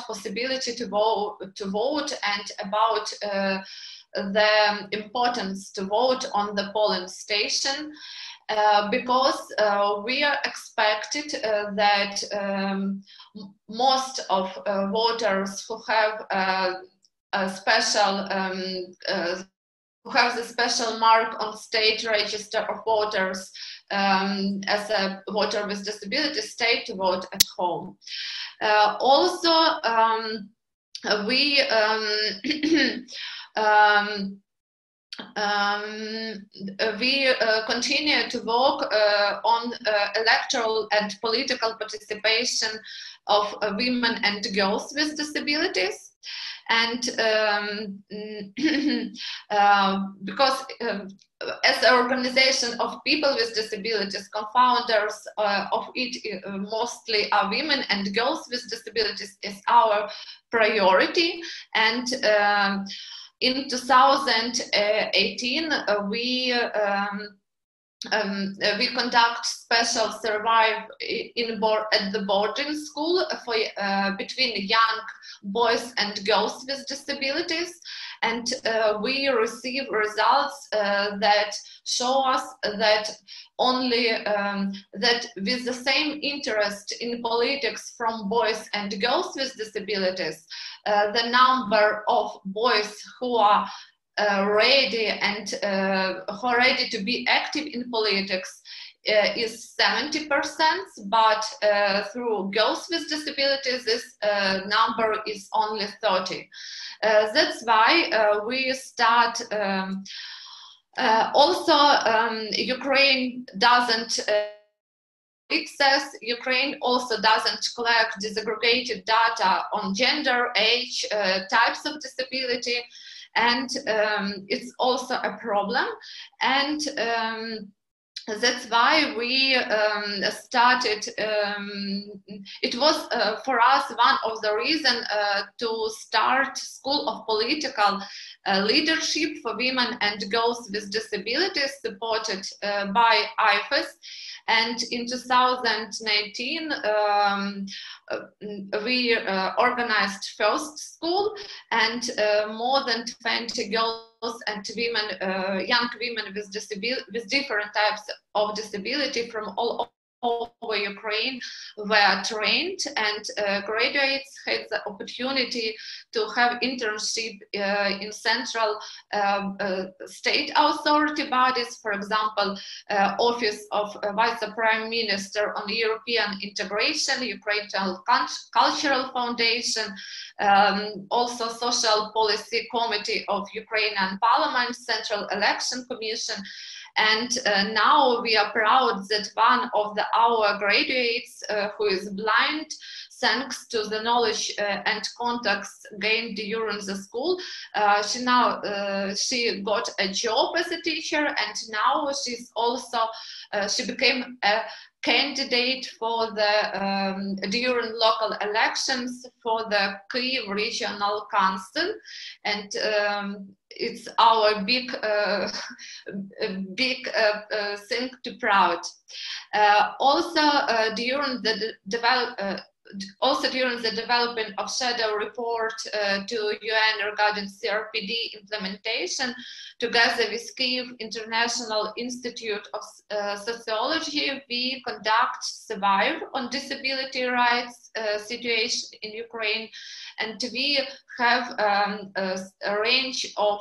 possibility to vote and about the importance to vote on the polling station, because we are expected that most of voters who have a special who have the special mark on state register of voters as a voter with disability stay to vote at home. Also, we continue to work on electoral and political participation of women and girls with disabilities. And because as an organization of people with disabilities, co-founders of it mostly are women and girls with disabilities is our priority. And in 2018, we conduct special survey at the boarding school for between young boys and girls with disabilities, and we receive results that show us that only that with the same interest in politics from boys and girls with disabilities, the number of boys who are ready and who are ready to be active in politics is 70%, but through girls with disabilities, this number is only 30%. That's why we start. Also, Ukraine doesn't. IFES, Ukraine also doesn't collect disaggregated data on gender, age, types of disability, and it's also a problem. And that's why we started, it was for us one of the reasons to start School of Political Leadership for Women and Girls with Disabilities, supported by IFES. And in 2019, we organized first school, and more than 20 girls and women, young women with different types of disability from all over Ukraine were trained, and graduates had the opportunity to have internship in central state authority bodies, for example, Office of Vice Prime Minister on European Integration, Ukraine Cultural Foundation, also Social Policy Committee of Ukrainian Parliament, Central Election Commission. And now we are proud that one of our graduates who is blind, thanks to the knowledge and contacts gained during the school, she got a job as a teacher, and now she's also, she became a candidate for the during local elections for the Kyiv Regional Council, and it's our big thing to proud. Also during the development of shadow report to UN regarding CRPD implementation, together with Kyiv International Institute of Sociology, we conduct survey on disability rights situation in Ukraine, and we have a range of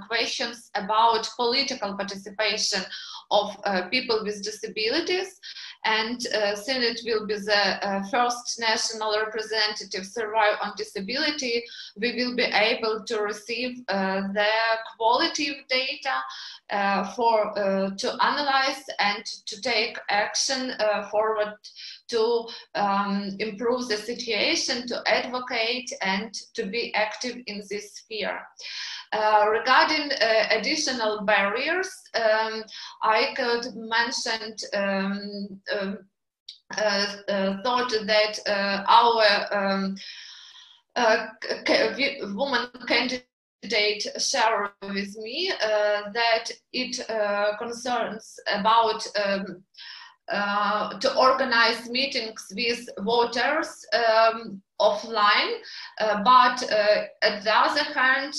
questions about political participation of people with disabilities. And since it will be the first national representative survey on disability, we will be able to receive the qualitative data to analyze and to take action forward to improve the situation, to advocate, and to be active in this sphere. Regarding additional barriers, I could mention thought that our woman candidate share with me that it concerns about to organize meetings with voters offline, but at the other hand,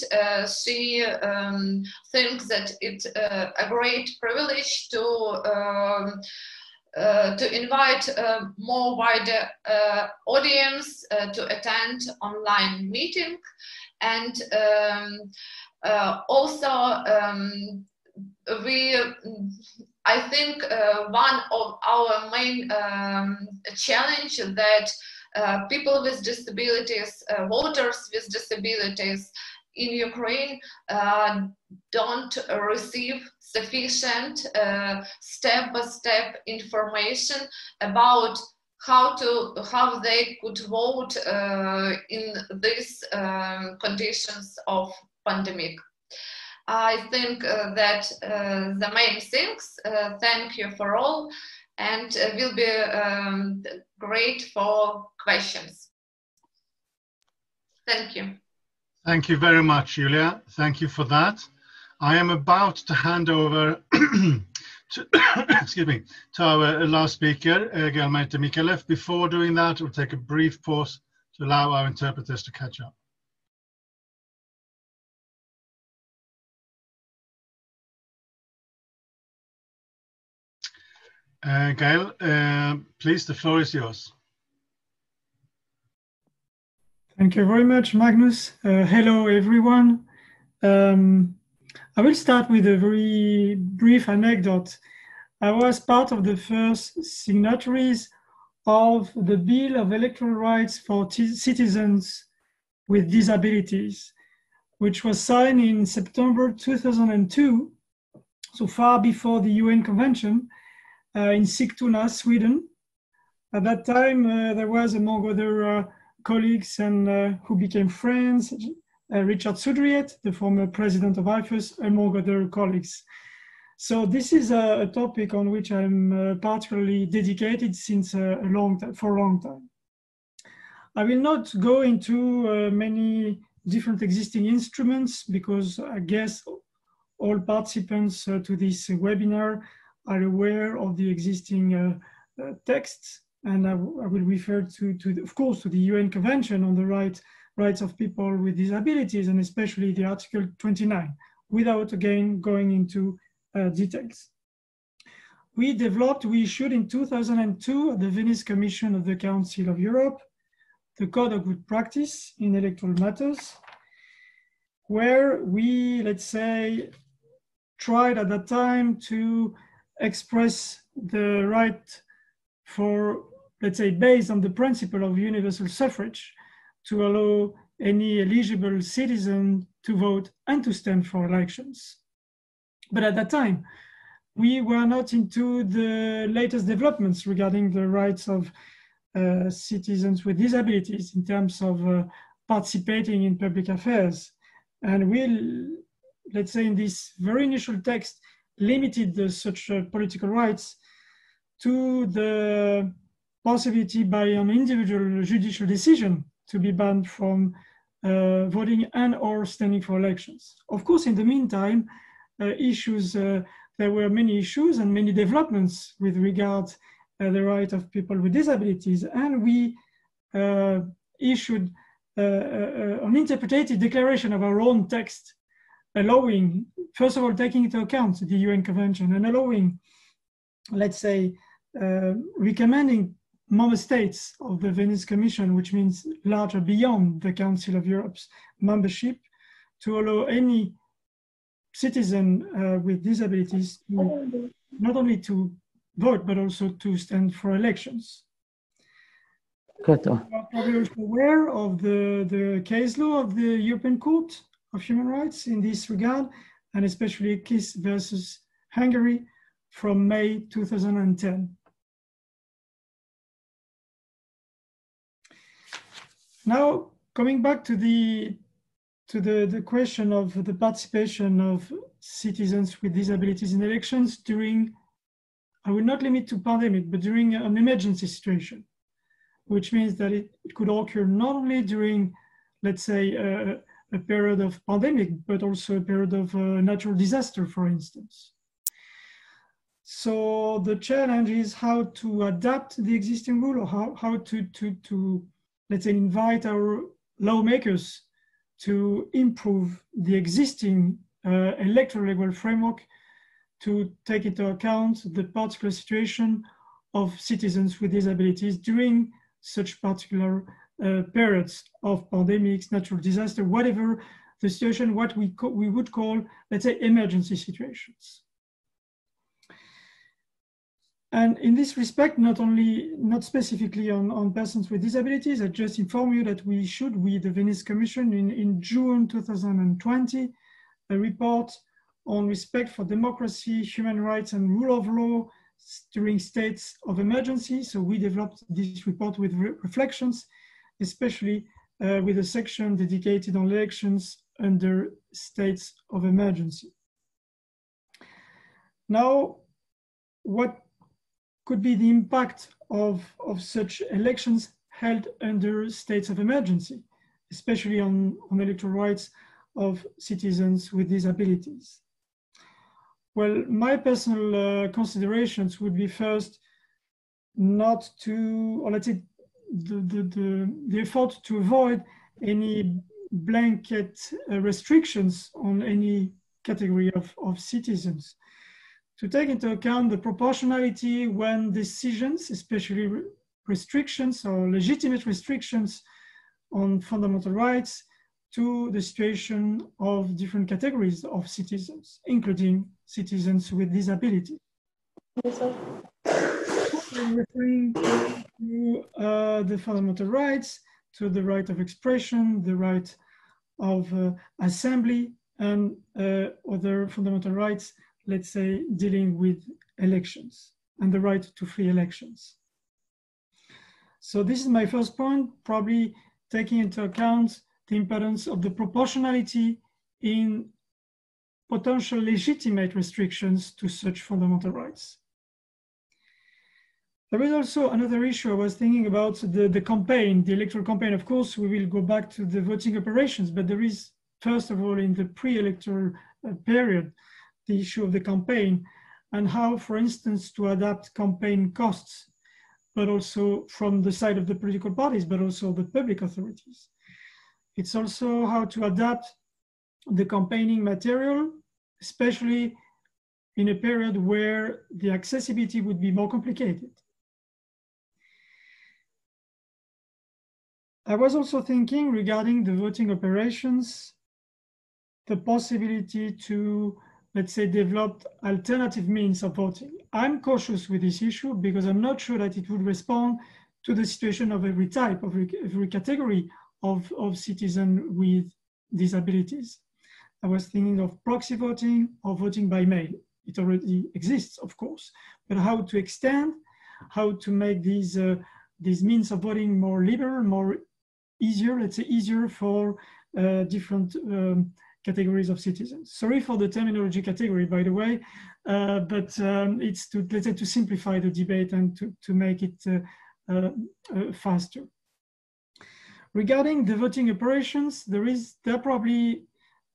she thinks that it's a great privilege to invite more wider audience to attend online meeting, and also I think one of our main challenge that people with disabilities, voters with disabilities in Ukraine don't receive sufficient step-by-step information about how they could vote in these conditions of pandemic. I think that the main things, thank you for all, and will be great for questions. Thank you. Thank you very much, Yuliia. Thank you for that. I am about to hand over to, excuse me, to our last speaker, Gaël Martin-Micallef. Before doing that, we'll take a brief pause to allow our interpreters to catch up. Gaël, please, the floor is yours. Thank you very much, Magnus. Hello, everyone. I will start with a very brief anecdote. I was part of the first signatories of the Bill of Electoral Rights for Citizens with Disabilities, which was signed in September 2002, so far before the UN Convention, in Sigtuna, Sweden. At that time, there was, among other colleagues and who became friends, Richard Sudriet, the former president of IFES, among other colleagues. So this is a topic on which I'm particularly dedicated since for a long time. I will not go into many different existing instruments because I guess all participants to this webinar are aware of the existing texts, and I will refer of course, to the UN Convention on the Rights of People with Disabilities, and especially the Article 29, without again going into details. we issued in 2002 at the Venice Commission of the Council of Europe, the Code of Good Practice in Electoral Matters, where we, let's say, tried at that time to express the right for, let's say, based on the principle of universal suffrage, to allow any eligible citizen to vote and to stand for elections. But at that time, we were not into the latest developments regarding the rights of citizens with disabilities in terms of participating in public affairs. And we, let's say in this very initial text, limited such political rights to the possibility by an individual judicial decision to be banned from voting and or standing for elections. Of course, in the meantime, there were many issues and many developments with regard the right of people with disabilities, and we issued an interpretive declaration of our own text, allowing, first of all, taking into account the UN Convention and allowing, let's say, recommending member states of the Venice Commission, which means larger beyond the Council of Europe's membership, to allow any citizen with disabilities to, not only to vote, but also to stand for elections. You are probably also aware of the case law of the European Court of Human Rights in this regard, and especially KISS versus Hungary from May 2010. Now, coming back to the question of the participation of citizens with disabilities in elections during, I will not limit to pandemic, but during an emergency situation, which means that it could occur not only during, let's say, a period of pandemic, but also a period of natural disaster, for instance. So the challenge is how to adapt the existing rule, or how to let's say, invite our lawmakers to improve the existing electoral legal framework to take into account the particular situation of citizens with disabilities during such particular periods of pandemics, natural disaster, whatever the situation, what we would call, let's say, emergency situations. And in this respect, not specifically on persons with disabilities, I just inform you that we issued, the Venice Commission, in June 2020, a report on respect for democracy, human rights, and rule of law during states of emergency. So we developed this report with reflections, especially with a section dedicated on elections under states of emergency. Now, what could be the impact of such elections held under states of emergency, especially on electoral rights of citizens with disabilities? Well, my personal considerations would be first, not to, or let's say, the effort to avoid any blanket restrictions on any category of citizens, to take into account the proportionality when decisions, especially restrictions or legitimate restrictions on fundamental rights, to the situation of different categories of citizens, including citizens with disability. Referring to the fundamental rights, to the right of expression, the right of assembly, and other fundamental rights, let's say, dealing with elections and the right to free elections. So this is my first point, probably taking into account the importance of the proportionality in potential legitimate restrictions to such fundamental rights. There is also another issue I was thinking about, the campaign, the electoral campaign. Of course, we will go back to the voting operations, but there is, first of all, in the pre-electoral period, the issue of the campaign and how, for instance, to adapt campaign costs, but also from the side of the political parties, but also the public authorities. It's also how to adapt the campaigning material, especially in a period where the accessibility would be more complicated. I was also thinking regarding the voting operations, the possibility to, let's say, develop alternative means of voting. I'm cautious with this issue because I'm not sure that it would respond to the situation of every type, of every category of citizen with disabilities. I was thinking of proxy voting or voting by mail. It already exists, of course, but how to extend, how to make these means of voting more liberal, more easier, let's say easier for different categories of citizens. Sorry for the terminology category, by the way, but it's to, let's say, to simplify the debate and to make it faster. Regarding the voting operations, there probably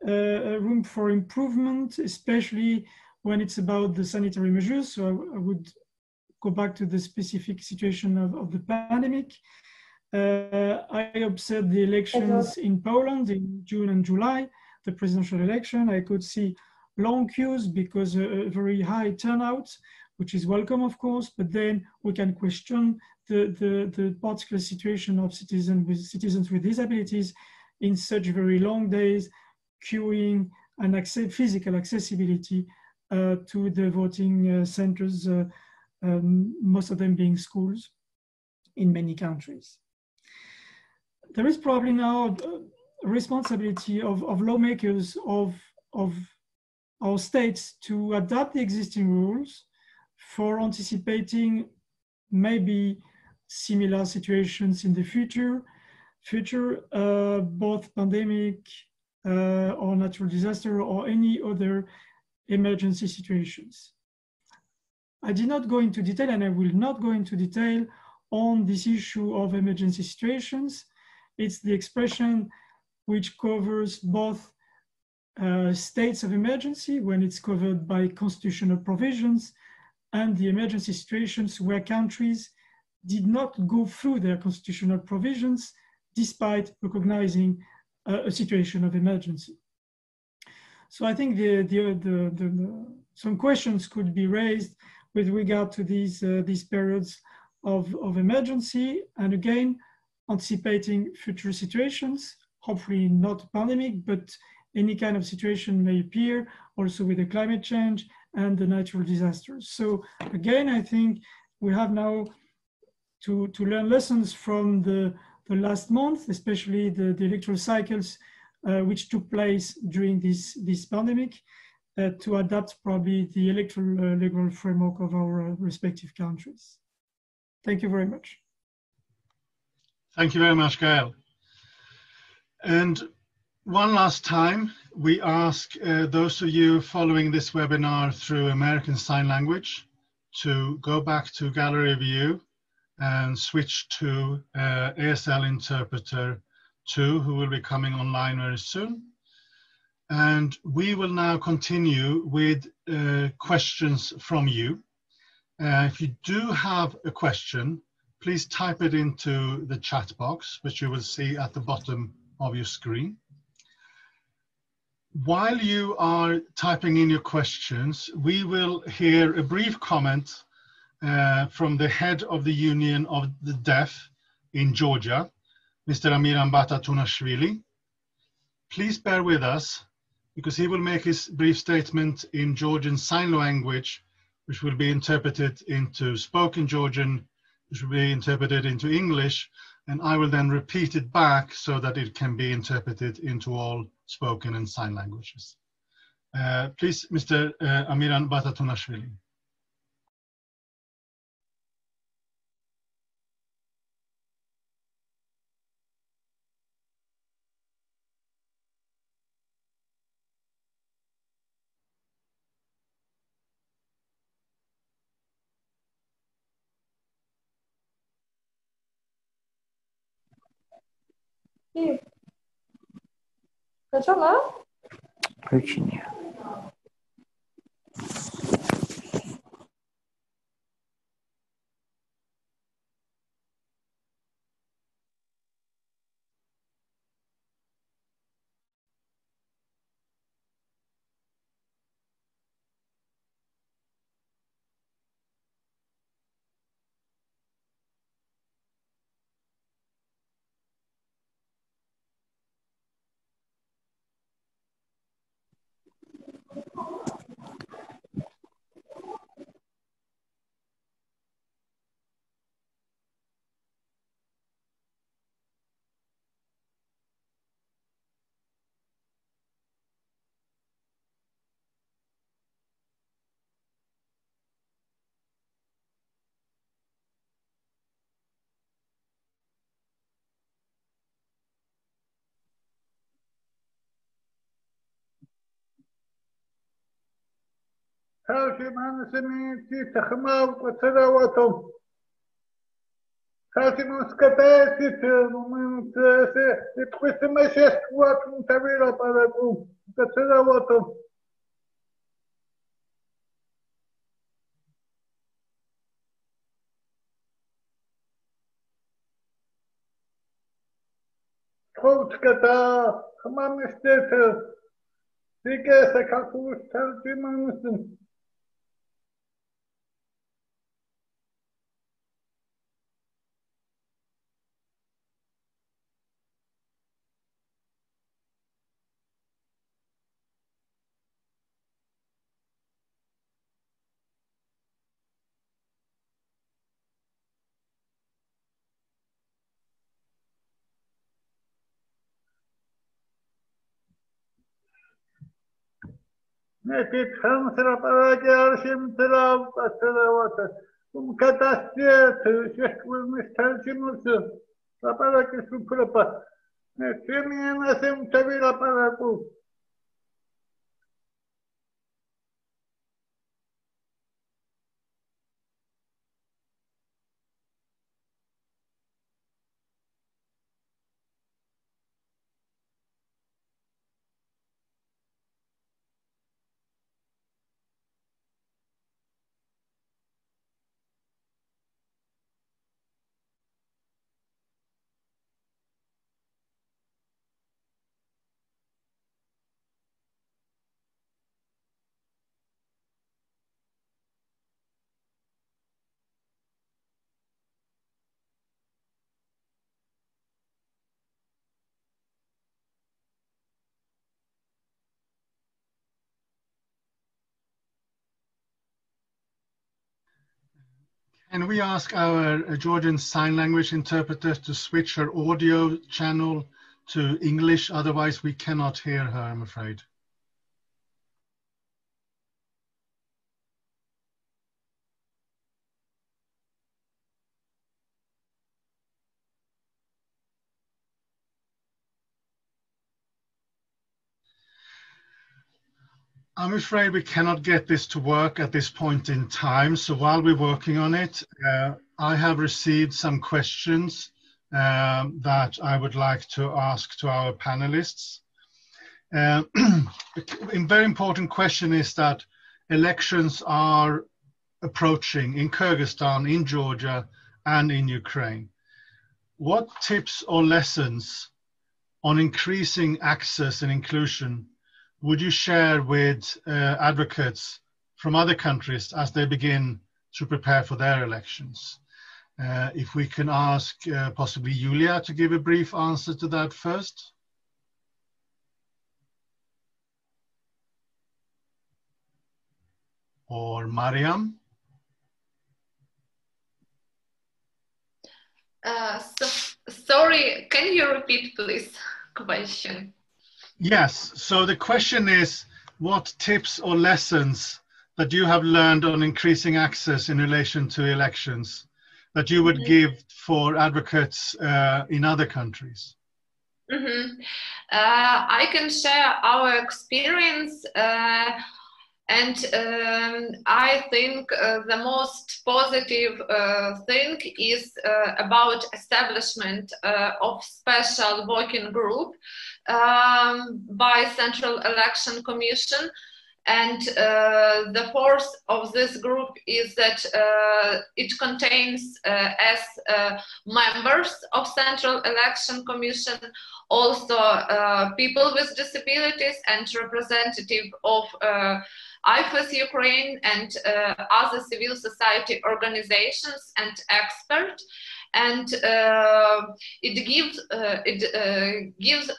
room for improvement, especially when it's about the sanitary measures. So I would go back to the specific situation of the pandemic. I observed the elections in Poland in June and July, the presidential election. I could see long queues because a very high turnout, which is welcome, of course, but then we can question the particular situation of citizens with disabilities in such very long days, queuing and physical accessibility to the voting centers, most of them being schools in many countries. There is probably now a responsibility of lawmakers of our states to adapt the existing rules for anticipating maybe similar situations in the future, both pandemic or natural disaster or any other emergency situations. I did not go into detail, and I will not go into detail on this issue of emergency situations. It's the expression which covers both states of emergency when it's covered by constitutional provisions and the emergency situations where countries did not go through their constitutional provisions despite recognizing a situation of emergency. So I think some questions could be raised with regard to these periods of emergency, and again, anticipating future situations, hopefully not pandemic, but any kind of situation may appear, also with the climate change and the natural disasters. So again, I think we have now to learn lessons from the last month, especially the electoral cycles which took place during this pandemic, to adapt probably the electoral legal framework of our respective countries. Thank you very much. Thank you very much, Gaël. And one last time, we ask those of you following this webinar through American Sign Language to go back to Gallery View and switch to ASL Interpreter 2, who will be coming online very soon. And we will now continue with questions from you. If you do have a question, please type it into the chat box, which you will see at the bottom of your screen. While you are typing in your questions, we will hear a brief comment from the head of the Union of the Deaf in Georgia, Mr. Mariam. Please bear with us, because he will make his brief statement in Georgian Sign Language, which will be interpreted into spoken Georgian, which will be interpreted into English, and I will then repeat it back so that it can be interpreted into all spoken and sign languages. Please, Mr. Amiran Batatunashvili. Virginia. Can we ask our Georgian Sign Language interpreter to switch her audio channel to English? Otherwise, we cannot hear her, I'm afraid. I'm afraid we cannot get this to work at this point in time. So while we're working on it, I have received some questions that I would like to ask to our panelists. A very important question is that elections are approaching in Kyrgyzstan, in Georgia, and in Ukraine. What tips or lessons on increasing access and inclusion would you share with advocates from other countries as they begin to prepare for their elections? If we can ask possibly Yuliia to give a brief answer to that first. Or Mariam. Sorry, can you repeat please question? Yes, so the question is, what tips or lessons that you have learned on increasing access in relation to elections that you would give for advocates in other countries? I can share our experience and I think the most positive thing is about establishment of special working group by Central Election Commission. And the force of this group is that it contains as members of Central Election Commission also people with disabilities and representative of IFES Ukraine and other civil society organizations and experts. And it gives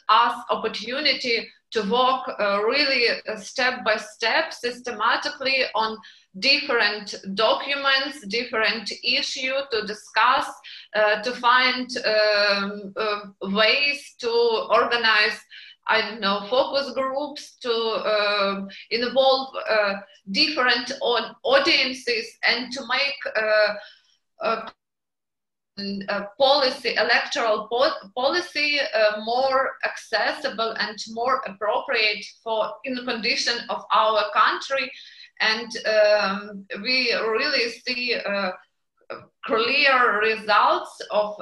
us opportunity to work really step by step, systematically on different documents, different issues to discuss, to find ways to organize, I don't know, focus groups, to involve different audiences, and to make electoral policy more accessible and more appropriate for in the condition of our country. and we really see clear results of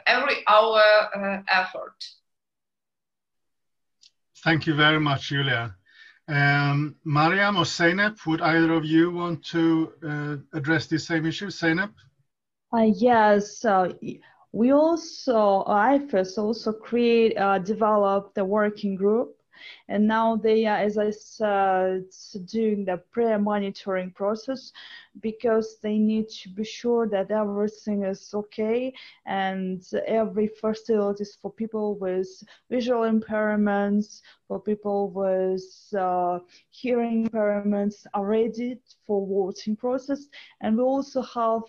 every hour effort. Thank you very much, Yuliia. Mariam or Seinep, would either of you want to address the same issue? Seinep? Yes, we also, IFES also developed a working group, and now they are, as I said, doing the pre-monitoring process, because they need to be sure that everything is okay, and every facilities for people with visual impairments, for people with hearing impairments are ready for voting process. And we also have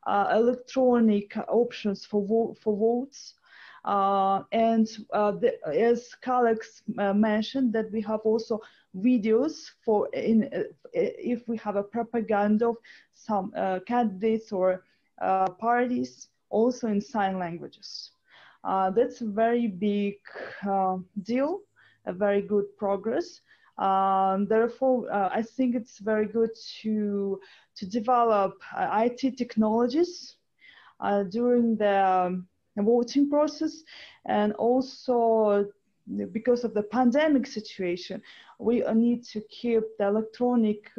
electronic options for votes. As colleagues mentioned, that we have also videos for if we have a propaganda of some candidates or parties, also in sign languages. That's a very big deal, a very good progress. Therefore, I think it's very good to develop IT technologies during the voting process, and also because of the pandemic situation, we need to keep the electronic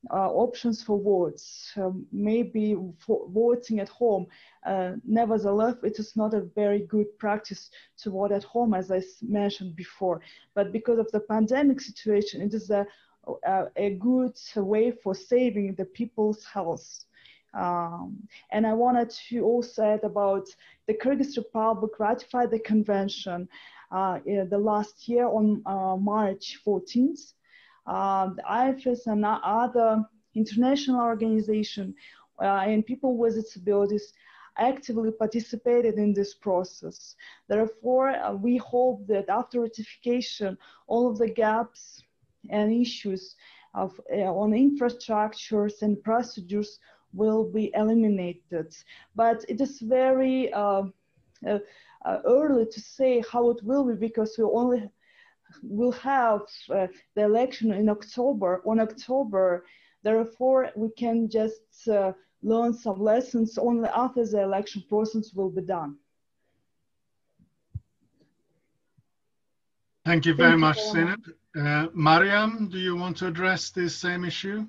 options for votes, maybe for voting at home. Nevertheless, it is not a very good practice to vote at home, as I mentioned before. But because of the pandemic situation, it is a good way for saving the people's health. And I wanted to also add about the Kyrgyz Republic ratified the convention the last year on March 14th. The IFES and other international organizations and people with disabilities actively participated in this process. Therefore, we hope that after ratification, all of the gaps and issues on infrastructures and procedures will be eliminated. But it is very early to say how it will be, because we only will have the election in October. Therefore, we can just learn some lessons only after the election process will be done. Thank you very much, Seinep. Mariam, do you want to address this same issue?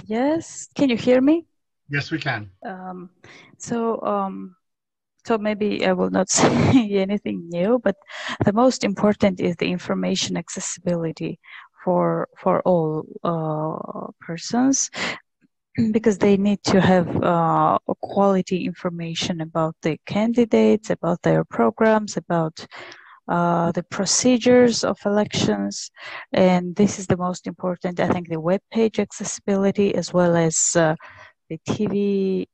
Yes, can you hear me? Yes, we can. So maybe I will not say anything new, but the most important is the information accessibility for all persons, because they need to have quality information about the candidates, about their programs, about the procedures of elections. And this is the most important. I think the web page accessibility, as well as the TV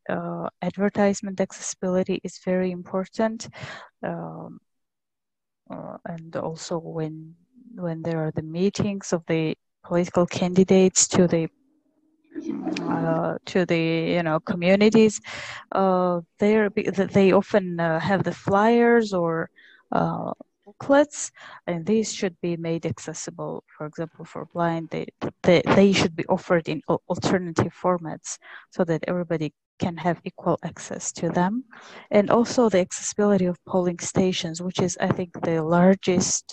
advertisement accessibility, is very important. And also when there are the meetings of the political candidates to the communities, they often have the flyers or booklets, and these should be made accessible. For example, for blind, they should be offered in alternative formats so that everybody can have equal access to them. And also the accessibility of polling stations, which is, I think, the largest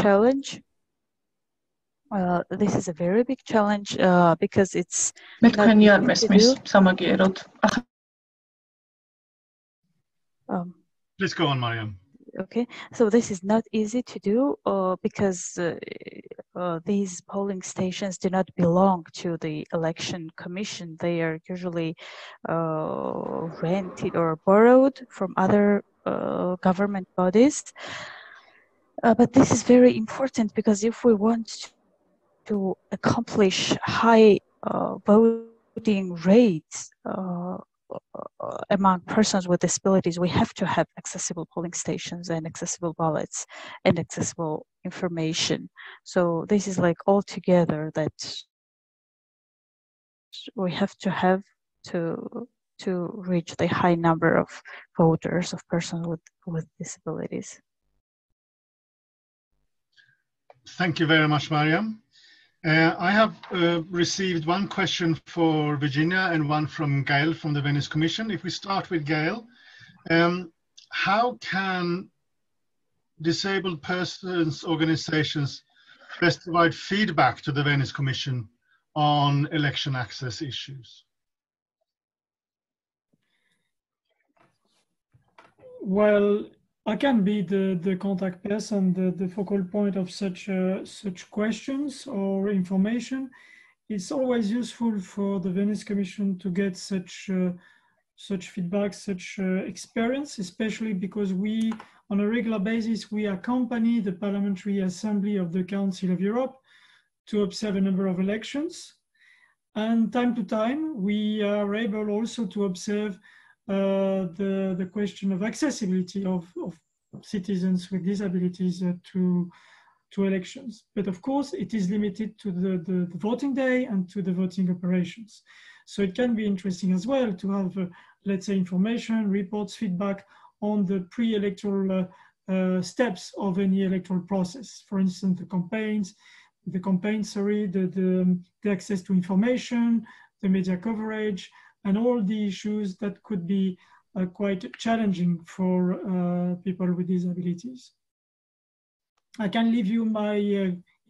challenge. This is a very big challenge because it's not easy to do. Please go on, Mariam. Okay, so this is not easy to do because these polling stations do not belong to the election commission. They are usually rented or borrowed from other government bodies. But this is very important, because if we want to accomplish high voting rates among persons with disabilities, we have to have accessible polling stations and accessible ballots and accessible information. So this is like all together that we have to reach the high number of voters, of persons with disabilities. Thank you very much, Mariam. I have received one question for Virginia and one from Gaël from the Venice Commission. If we start with Gaël, how can disabled persons organizations best provide feedback to the Venice Commission on election access issues? Well, I can be the contact person, the focal point of such questions or information. It's always useful for the Venice Commission to get such feedback, such experience, especially because we, on a regular basis, we accompany the Parliamentary Assembly of the Council of Europe to observe a number of elections. And time to time, we are able also to observe the question of accessibility of citizens with disabilities to elections. But of course, it is limited to the voting day and to the voting operations. So it can be interesting as well to have, let's say, information, reports, feedback on the pre-electoral steps of any electoral process. For instance, the access to information, the media coverage, and all the issues that could be quite challenging for people with disabilities. I can leave you my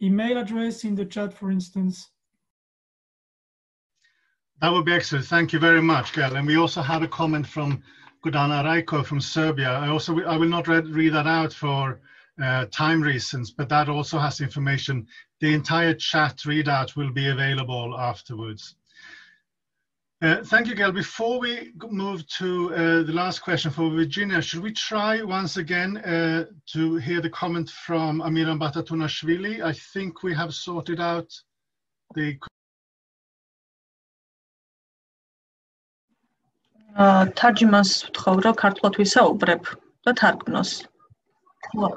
email address in the chat, for instance. That would be excellent. Thank you very much, Gaël. And we also had a comment from Gudana Rajko from Serbia. I will not read that out for time reasons, but that also has information. The entire chat readout will be available afterwards. Thank you, Gaël. Before we move to the last question for Virginia, should we try once again to hear the comment from Mariam Batatunashvili? I think we have sorted out the... თარჯიმას ვთხოვ, რომ ქართულად ვისაუბრებ და თარგმნოს. ხო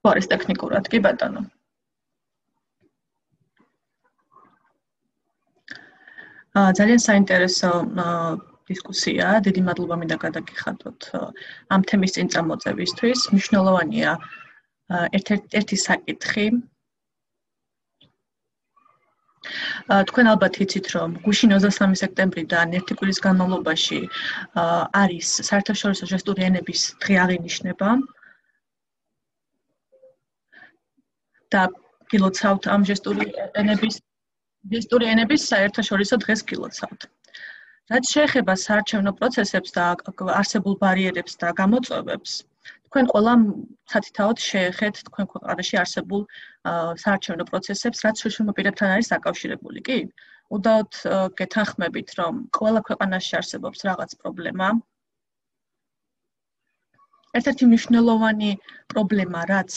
არის ტექნიკურად, კი ბატონო. ძალიან საინტერესო დისკუსია, დიდი მადლობა მინდა გადაგიხადოთ ამ თემის წინ წამოწევისთვის. მნიშვნელოვანია ერთ-ერთი საკითხი. თქვენ ალბათ იცით, რომ გუშინ 23 სექტემბრიდან ერთი კვირის განმავლობაში არის საერთაშორისო ჟესტური ენების დღე აღინიშნება და გილოცავთ ამ ჟესტური ენების საერთაშორისო დღეს გილოცავთ. რაც შეეხება საარჩევნო პროცესებს და არსებულ ბარიერებს და გამოწვევებს, თქვენ ყველა სათითაოდ შეეხეთ თქვენ ქვეყანაში არსებულ საარჩევნო პროცესებს, რაც შრომაპირებთან არის დაკავშირებული, კი? უდაოდ გეთანხმებით, რომ ყველა ქვეყანაში არსებობს რაღაც პრობლემა. ერთ-ერთი მნიშვნელოვანი პრობლემა, რაც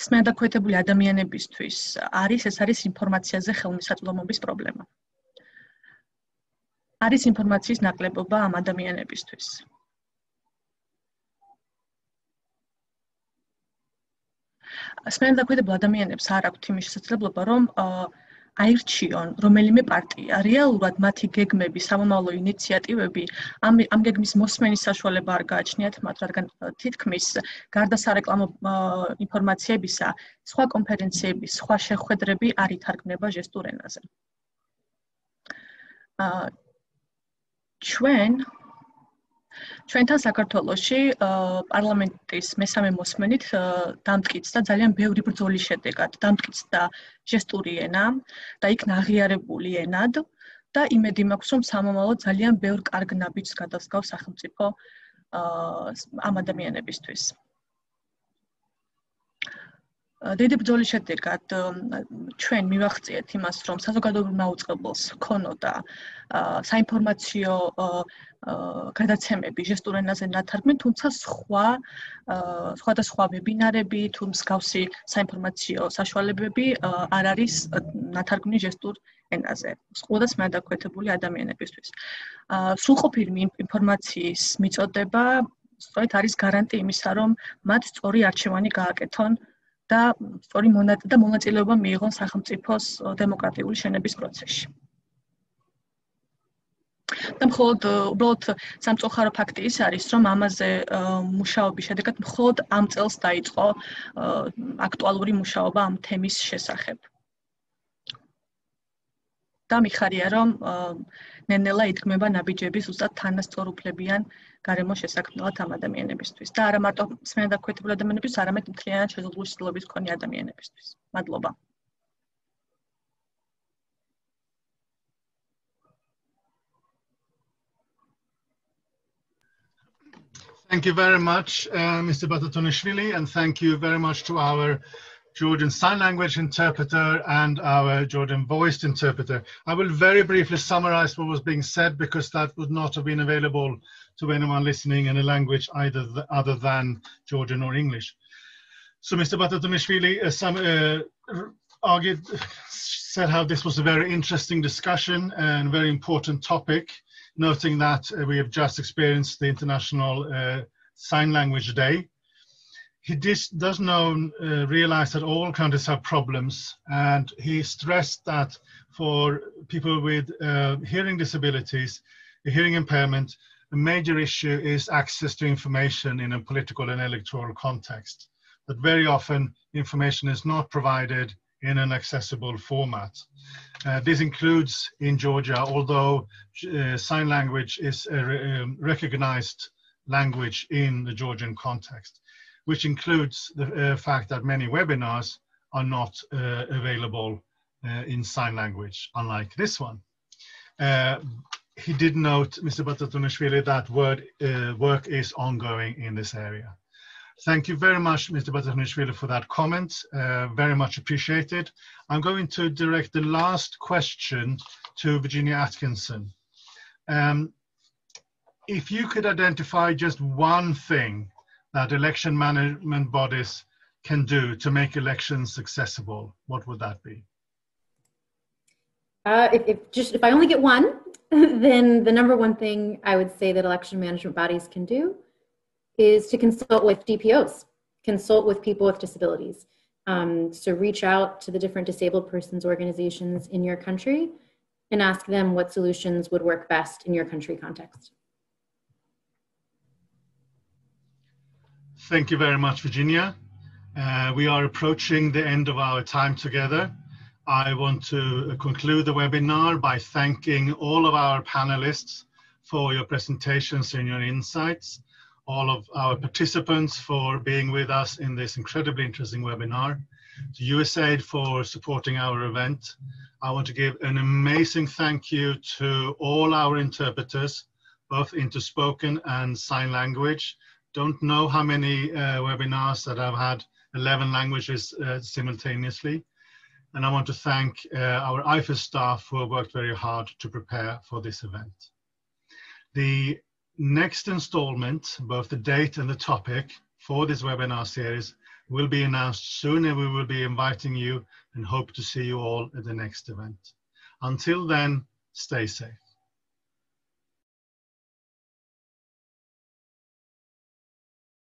სმენდაქვეთებული ადამიანებისთვის ეს არის ინფორმაციაზე ხელმისაწვდომობის პრობლემა. არის ინფორმაციის ნაკლებობა ამ ადამიანებისთვის. სმენდაქვედებულ ადამიანებს არ აქვთ იმის შესაძლებლობა, რომ აირჩიონ რომელიმე პარტია. რეალურად მათი გეგმები, სამომავლო ინიციატივები ამ გეგმის მოსმენის საშუალება არ გააჩნიათ მათ, რადგან თითქმის გარდა სარეკლამო ინფორმაციებისა, სხვა კონფერენციების, სხვა შეხვედრები არ ითარგმნება ჟესტურ ენაზე. ჩვენთან საქართველოში პარლამენტის მესამე მოსმენით დამტკიცდა ძალიან ბევრი ბრძოლის შედეგად, დამტკიცდა ჟესტური ენა და იქნა აღიარებული ენად და იმედი მაქვს, რომ სამომავლოდ ძალიან ბევრ კარგ ნაბიჯს გადასგავს სახელმწიფო ამ ადამიანებისთვის. დიდი ბრძოლის შედეგად ჩვენ მივახციეთ იმას, რომ საზოგადოებრივ მაუწყებელს ჰქონოდა საინფორმაციო გადაცემები ჟესტურ ენაზე ნათარგმნი, თუმცა სხვადასხვა ვებინარები თუ მსგავსი საინფორმაციო საშუალებები არ არის ნათარგმნი ჟესტურ ენაზე, ყველა სმენდაქვეთებული ადამიანებისთვის. სრულყოფილი ინფორმაციის მიწოდება სწორედ არის გარანტი იმისა, რომ მათ სწორი არჩევანი გააკეთონ და სწორი მონაწილეობა მიიღონ სახელმწიფოს დემოკრატიული შენების პროცესში. და მხოლოდ უბრალოდ სამწუხარო ფაქტი ის არის, რომ ამაზე მუშაობის შედეგად მხოლოდ ამ წელს დაიწყო აქტუალური მუშაობა ამ თემის შესახებ. და მიხარია, რომ ნელ-ნელა იდგმება ნაბიჯები ზუსტად თანასწორუფლებიან გარემოს შესაქმნელად ამ ადამიანებისთვის და არა მარტო მსმენელ და ქვეითებულ ადამიანებისთვის, არამედ მთლიანად შეზღუდული ცდილობის მქონე ადამიანებისთვის. მადლობა. Thank you very much, Mr. Batatonishvili, and thank you very much to our Georgian Sign Language interpreter and our Georgian voiced interpreter. I will very briefly summarize what was being said because that would not have been available to anyone listening in a language other than Georgian or English. So Mr. Batatonishvili said how this was a very interesting discussion and very important topic, noting that we have just experienced the International Sign Language Day. He does realize that all countries have problems, and he stressed that for people with hearing disabilities, a hearing impairment, a major issue is access to information in a political and electoral context. That very often information is not provided in an accessible format. This includes in Georgia, although sign language is a recognized language in the Georgian context, which includes the fact that many webinars are not available in sign language, unlike this one. He did note, Mr. Batatonishvili, that work is ongoing in this area. Thank you very much, Mr. Batatonishvili, for that comment. Very much appreciated. I'm going to direct the last question to Virginia Atkinson. If you could identify just one thing that election management bodies can do to make elections accessible, what would that be? If I only get one, then the number one thing I would say that election management bodies can do is to consult with DPOs, consult with people with disabilities. So reach out to the different disabled persons organizations in your country and ask them what solutions would work best in your country context. Thank you very much, Virginia. We are approaching the end of our time together. I want to conclude the webinar by thanking all of our panelists for your presentations and your insights, all of our participants for being with us in this incredibly interesting webinar, to USAID for supporting our event. I want to give an amazing thank you to all our interpreters, both into spoken and sign language. Don't know how many webinars that I've had 11 languages simultaneously. And I want to thank our IFES staff who have worked very hard to prepare for this event. The next installment, both the date and the topic for this webinar series, will be announced soon, and we will be inviting you and hope to see you all at the next event. Until then, stay safe.